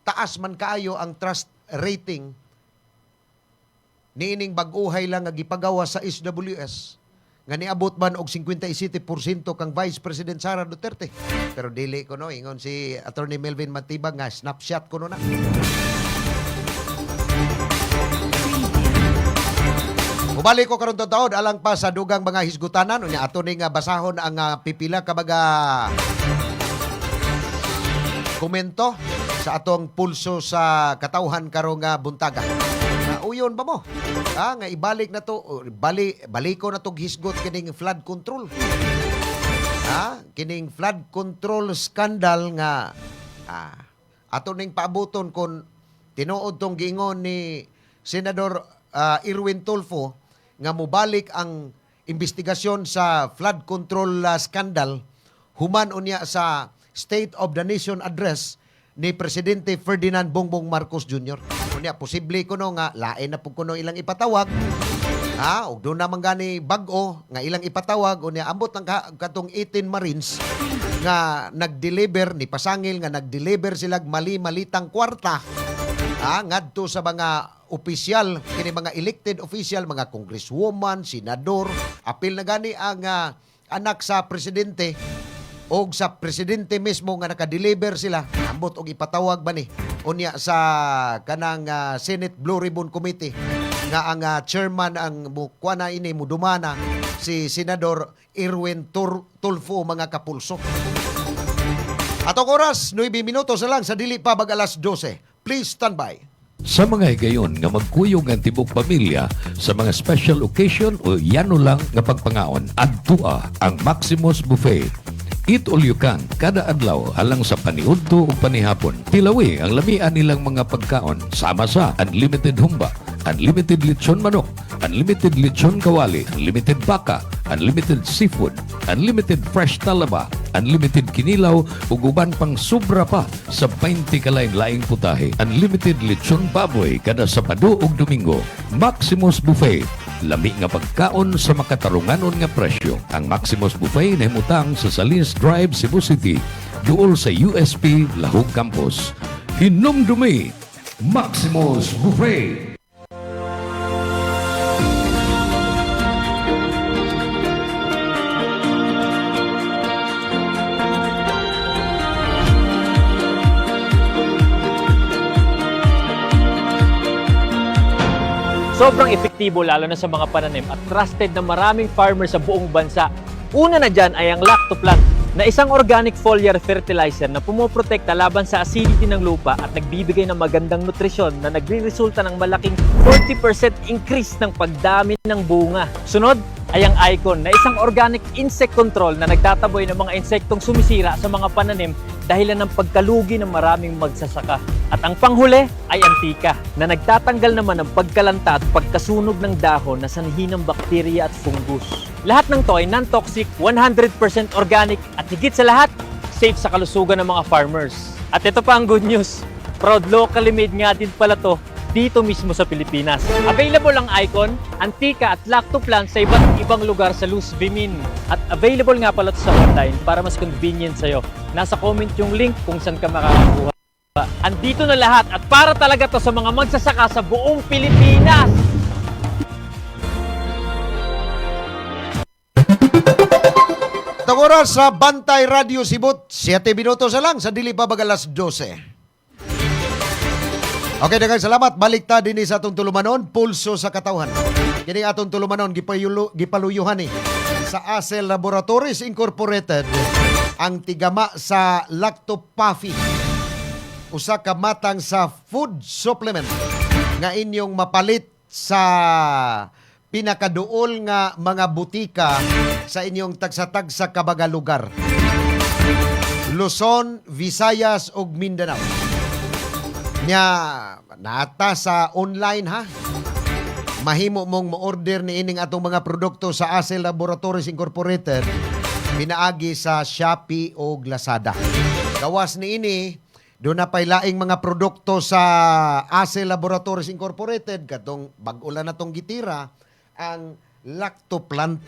taas man kaayo ang trust rating niining bag-uhay lang nga gipagawa sa SWS nga niabot man og 57% kang Vice President Sara Duterte. Pero dili ko no ingon si Attorney Melvin Matibag nga snapshot ko no na. Mubalik ko karon taon alang pa sa dugang mga hisgutanan unya ato ning basahon ang pipila ka mga komento sa atong pulso sa katawhan karong buntaga. Uyon ba mo? Nga ibalik na to, baliko na to hisgot kining flood control. Kining flood control scandal nga ato ning paabuton kon tinuod tong giingon ni Senador Erwin Tulfo nga mubalik ang investigasyon sa flood control scandal human unya sa State of the Nation address ni Presidente Ferdinand Bongbong Marcos Jr. Unya posible kuno nga lain na pud kuno ilang ipatawag. Ug doon naman gani bag-o nga ilang ipatawag unya ambot ang katong 18 Marines nga nag-deliver ni pasangil nga nag-deliver sila mali-malitang kwarta. Ngadto sa mga opisyal kini mga elected official, mga congresswoman, senador, apil na gani ang anak sa presidente o sa presidente mismo nga naka-deliver sila ambot og ipatawag ba ni unya sa kanang Senate Blue Ribbon Committee nga ang chairman ang kuana ini mudumana si Senador Erwin Tulfo mga kapulso. Atong oras 9 minutos na lang sa dili pa bag alas 12. Please stand by. Sa mga higayon nga magkuyog ang tibok pamilya sa mga special occasion o yano lang nga pagpangaon, adtua ang Maximus Buffet. Eat all you can, kada adlaw alang sa paniudto o panihapon. Tilawi ang lamian nilang mga pagkaon sama sa unlimited humba, unlimited lechon manok, unlimited lechon kawali, unlimited baka, unlimited seafood, unlimited fresh talaba, unlimited kinilaw ug uban pang sobra pa sa 20 kalain-laing putahe. Unlimited lechon baboy kada Sabado ug Domingo. Maximus Buffet. Lami nga pagkaon sa makatarunganon nga presyo. Ang Maximus Buffet nahimutang sa Salinas Drive, Cebu City, duol sa USP Lahog Campus. Hinumdumi, Maximus Buffet. Sobrang epektibo lalo na sa mga pananim at trusted na maraming farmers sa buong bansa. Una na dyan ay ang Lactoplant. na isang organic foliar fertilizer na pumoprotekta laban sa acidity ng lupa at nagbibigay ng magandang nutrisyon na nagre-resulta ng malaking 40% increase ng pagdami ng bunga. Sunod ay ang Icon na isang organic insect control na nagtataboy ng mga insektong sumisira sa mga pananim dahilan ng pagkalugi ng maraming magsasaka. At ang panghuli ay Antika na nagtatanggal naman ng pagkalanta at pagkasunog ng dahon na sanhi ng bakterya at fungus. Lahat ng to ay non-toxic, 100% organic at higit sa lahat, safe sa kalusugan ng mga farmers. At ito pa ang good news, proud locally made nga din pala to dito mismo sa Pilipinas. Available ang Icon, Antika at Lactoplan sa iba't ibang lugar sa Luz Vimin. At available nga pala to sa online para mas convenient sa'yo. Nasa comment yung link kung saan ka makakakuha. Andito na lahat at para talaga to sa mga magsasaka sa buong Pilipinas. Tagora sa Bantay Radio Sibut, 7 minutos na lang sa dili pa bag alas 12. Okay, daghang salamat. Balik ta dinhi sa atong tulumanon, pulso sa katawhan. Kini atong tulumanon gipaluyuhan ni sa Acel Laboratories Incorporated ang tigama sa Lactopafi. Usa ka matang sa food supplement nga inyong mapalit sa pinakaduol nga mga butika sa inyong tagsa-tagsa kabaga lugar. Luzon, Visayas ug Mindanao. Nya nata sa online ha. Mahimo mong mo-order ni ining atong mga produkto sa Acel Laboratories Incorporated pinaagi sa Shopee o Lazada. Gawas ni ini do na pay laing mga produkto sa Acel Laboratories Incorporated katong bag-ulan natong gitira ang Lactoplant.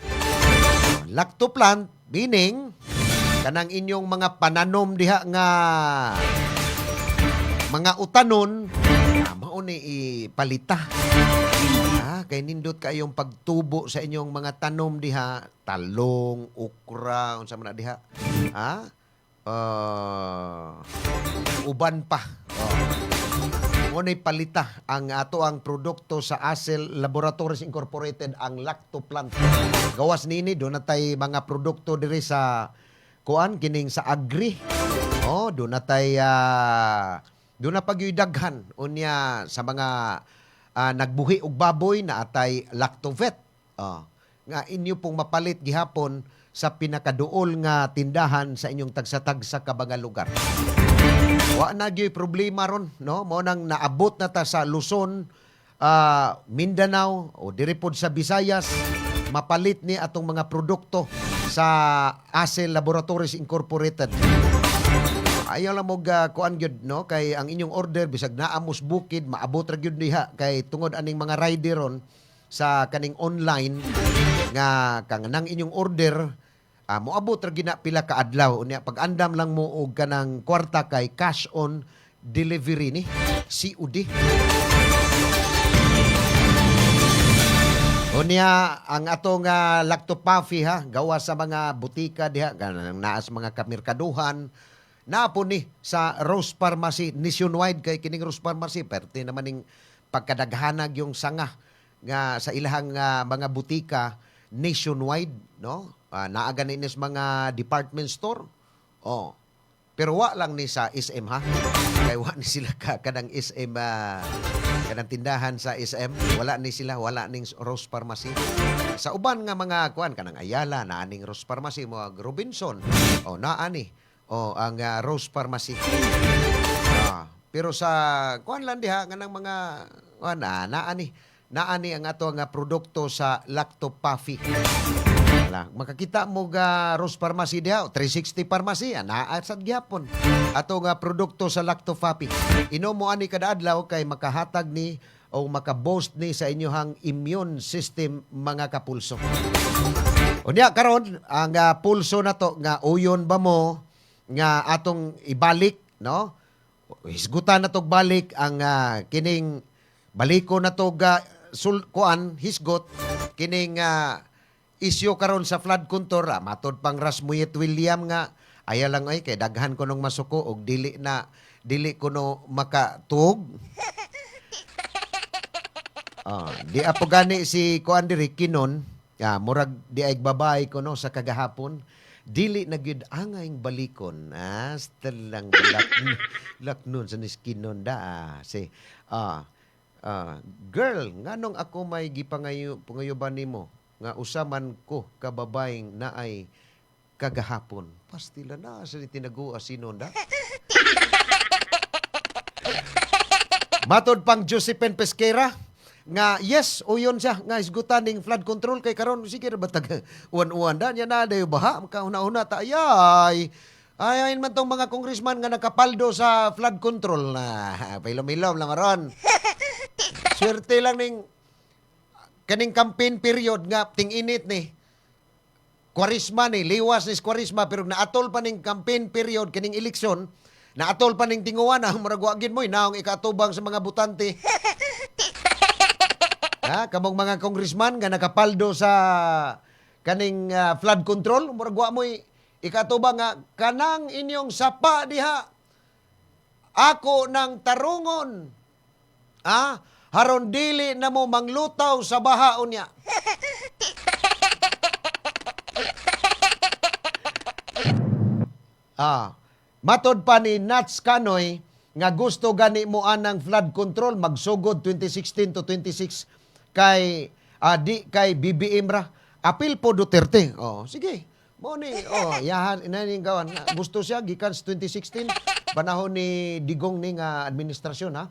Lactoplant meaning kanang inyong mga pananom diha nga mga utanon, mao ni ipalita. Kay nindot kayong pagtubo sa inyong mga tanom diha, talong, okra, unsa man na diha. Uban pa. Mao ni palita ang ato ang produkto sa Acel Laboratories Incorporated, ang Lactoplant. Gawas nini do na tay mga produkto diri sa kuan kining sa agri. Do na tay doon na pagyudaghan unya sa mga nagbuhi og baboy na atay Lactovet. Nga inyo pong mapalit gihapon sa pinakaduol nga tindahan sa inyong tagsa-tagsa kabaga lugar. Wa na gyud problema ron, no? Mao nang naabot na ta sa Luzon, Mindanao o diri pod sa Visayas, mapalit ni atong mga produkto sa Acel Laboratories Incorporated. Ayaw lang mo kuan gyud no kay ang inyong order bisag naamos bukid maabot ra gyud diha kay tungod aning mga rider ron sa kaning online nga kanang inyong order moabot ra gina pila ka adlaw unya pag andam lang mo og kanang kwarta kay cash on delivery ni COD. Unya ang atong Lactopafi ha gawa sa mga butika diha kanang naas mga kamerkaduhan. Napo ni sa Rose Pharmacy nationwide kay kining Rose Pharmacy perti naman ning pagkadaghanag yung sanga nga sa ilahang mga butika nationwide no naa ganis mga department store pero wa lang ni sa SM ha kay wa ni sila kadang SM kanang tindahan sa SM wala ni sila wala ning Rose Pharmacy sa uban nga mga kuan kanang Ayala naa ning Rose Pharmacy mo Robinson naa ni ang Rose Pharmacy. Pero sa kuan lang diha nga ng mga naani ang ato nga produkto sa Lactopafi. Makakita mo ga Rose Pharmacy diha 360 Pharmacy naa sad gyapon ato nga produkto sa Lactopafi. Inom mo ani kada adlaw kay makahatag ni o maka-boost ni sa inyohang immune system mga kapulso. Unya karon ang pulso na to nga uyon ba mo nga atong ibalik no hisgutan na tog balik ang kining baliko na tog kuan hisgot kining isyu karon sa flood control matod pang Rasmuyet William nga aya lang ay kay daghan ko nung masuko og dili ko no makatug di apo gani si kuan diri kinon murag di ay babae ko no sa kagahapon dili na gyud angayng balikon. Lang laknon sa niskinon da. Girl, nganong ako may pangayuban nimo nga usaman ko kababayng naay kagahapon. Pastila na sa tinaguwa sinon da. Matod pang Josephine Pesquera nga yes uyon siya nga isgutan ning flood control kay karon sige ra batag uwan-uwan da nya na dayo baha kauna-una ta ay man tong mga congressman nga nakapaldo sa flood control na pailom-ilom lang aron. Swerte lang ning kaning campaign period nga ting-init ni Kwarisma ni liwas ni Kwarisma pero naatol pa ning campaign period kaning eleksyon. Naatol pa ning tinguan ang muragwagin mo naong ikatubang sa mga butante. Kamong mga congressman nga nakapaldo sa kaning flood control, muragwa mo ikatubang nga kanang inyong sapa diha. Ako ng tarungon. Haron dili na mo manglutaw sa bahaon niya. Matod pa ni Nats Canoy nga gusto gani mo anang flood control magsugod 2016 to 26 kay BBM ra. Apil po Duterte. Sige. Mo ni yahan inaning gawan. Gusto siya gikan sa 2016 panahon ni Digong ning administrasyon ha.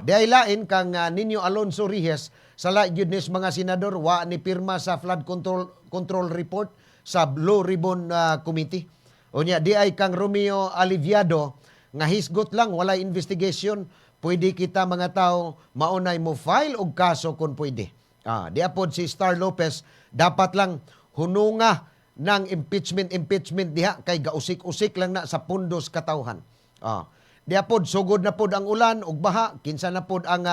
Di ay lain kang Nino Alonso Rihes sa ladyudnis mga senador wa ni pirma sa flood control report sa Blue Ribbon Committee. Unya di ay kang Romeo Aliviado nga hisgot lang walay investigation, pwede kita mga tao maunay mo file og kaso kung pwede. Di apod si Star Lopez dapat lang hununga ng impeachment diha kay gausik-usik lang na sa pundos katawhan. Di apod sugod na pod ang ulan ug baha, kinsa na pod ang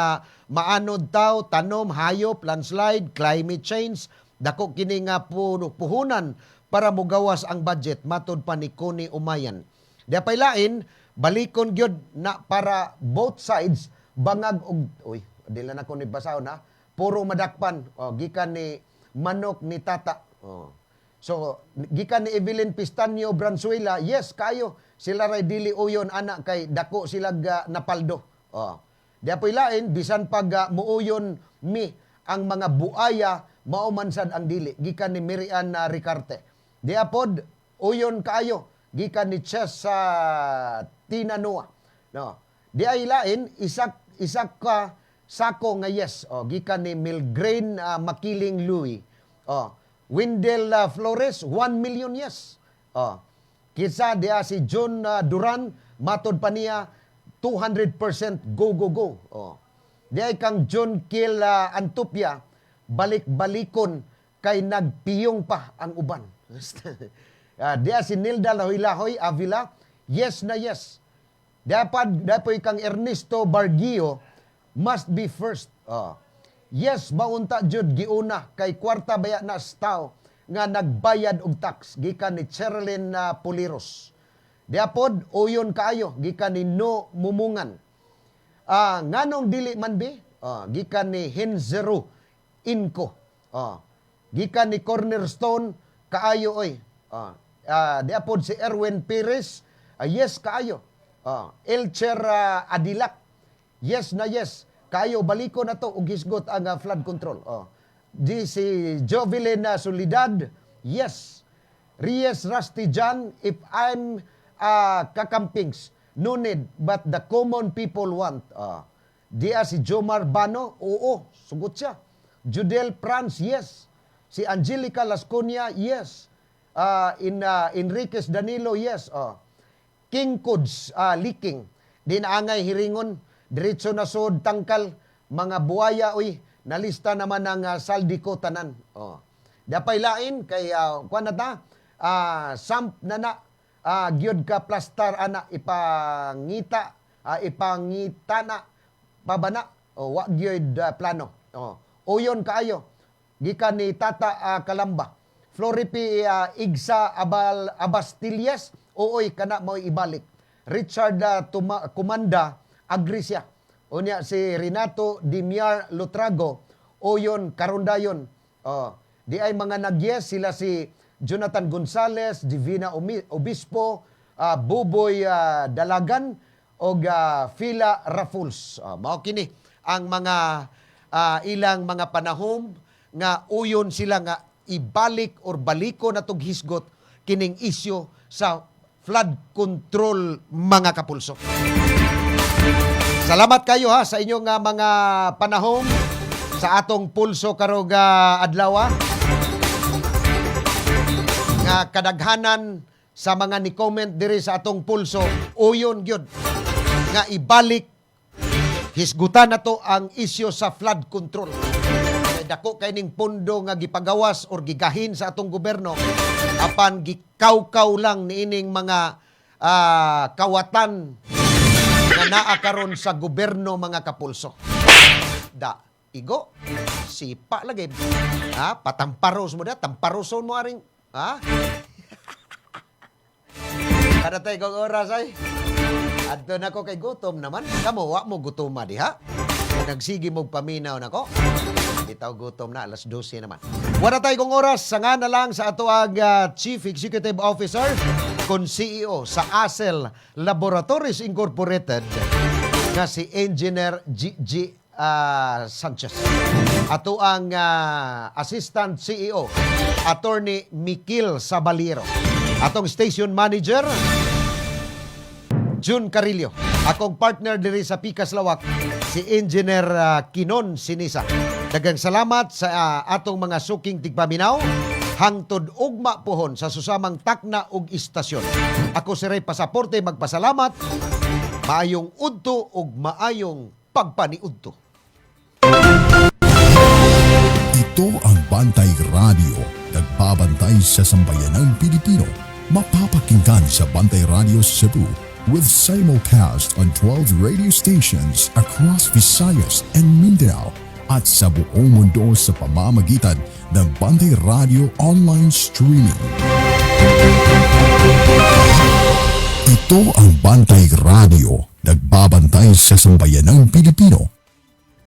maanod taw, tanom, hayop, landslide, climate change, dako kini nga puhunan para mugawas ang budget matod pa ni Connie Umayan. Di apay lain, balikon gyud na para both sides bangag og dila na ko ni basahon ha. Puro madakpan gikan ni Manok ni Tata. So gikan ni Evelyn Pistanio Branzuela, yes kayo sila ray dili uyon anak kay dako sila napaldo. Di apay lain bisan pag muuyon mi ang mga buaya maumansad ang dili gikan ni Miriam Ricarte. Di apod uyon kaayo gikan ni Chess sa Tinanua. Di ay lain isak ka sako nga yes gikan ni Milgrain Makiling Louie. Wendell Flores 1 million yes. Kinsa dia si John Duran matod pa niya 200% go. Di ay kang John Kiel Antupia balik-balikon kay nagpiyong pa ang uban. Dia si Nilda Lahoy Avila, yes na yes. Dapat kang Ernesto Bargio must be first. Yes, maunta jud giuna kay kwarta baya na staw nga nagbayad og tax gikan ni Cherlyn Puliros. Diapod uyon kaayo gikan ni No Mumungan. Nganong dili man be? Gikan ni Henzero Inco. Gikan ni Cornerstone kaayo oy. Diapod si Erwin Perez, yes kaayo. Elcher Adilak, yes na yes. Kaayo baliko na to og hisgot ang flood control. Di si Jovelyn Solidad, yes. Reyes Rusty John, if I'm kakampings, no need, but the common people want. Dia si Jomar Bano, oo, sugot siya. Judel Franz, yes. Si Angelica Lasconia, yes. Enriquez Danilo, yes. King Kuds, leaking. Dinaangay hiringon, diretso na sod tangkal, mga buhaya, nalista naman ng saldi ko tanan. Dapay lain, kay, kuwan na ta, samp na gyud ka plastar ana ipangita na pabana wa gyud plano uyon kaayo gikan ni Tata Kalamba Floripi Igsa Abastillas ooy kana mo ibalik Richard Kumanda Agrisya unya si Renato Dimiar Lutrago uyon karondayon di ay mga nagyes sila si Jonathan Gonzales, Divina Obispo, Buboy Dalagan, o Fila Rafuls. Mao kini ang mga ilang mga panahon nga uyon sila nga ibalik or baliko na tog hisgot kining isyu sa flood control, mga kapulso. Salamat kayo ha sa inyong mga panahon sa atong pulso karong adlaw. Nga kadaghanan sa mga ni-comment diri sa atong pulso, uyon gyud nga ibalik hisgutan nato ang isyu sa flood control. Dako kay ning pondo nga gipagawas or gigahin sa atong gobyerno apan gikawkaw lang niining mga kawatan nga naa karon sa gobyerno, mga kapulso. Igo, sipa lagi. Patamparos mo da, tamparoson mo aring. Kada tayo kong oras ay. Adto na ko kay gutom naman. Kamu, wa mo gutom diha. Nagsigi mo paminaw na ko. Bitaw gutom na, alas 12 naman. Wala tayo kong oras. Sanga na lang sa ato ang Chief Executive Officer kon CEO sa ASEL Laboratories Incorporated nga si Engineer G. Sanchez. Ato ang Assistant CEO, Attorney Mikil Sabalero. Atong Station Manager, June Carillo. Akong partner diri sa Pikas Lawak, si Engineer Kinon Sinisa. Daghang salamat sa atong mga suking tigpaminaw hangtod ugma pohon sa susamang takna ug istasyon. Ako si Ray Pasaporte magpasalamat. Maayong udto ug maayong pagpaniudto. Ito ang Bantay Radio, nagbabantay sa sambayanang Pilipino. Mapapakinggan sa Bantay Radio Cebu with simulcast on 12 radio stations across Visayas and Mindanao at sa buong mundo sa pamamagitan ng Bantay Radio online streaming. Ito ang Bantay Radio, nagbabantay sa sambayanang Pilipino.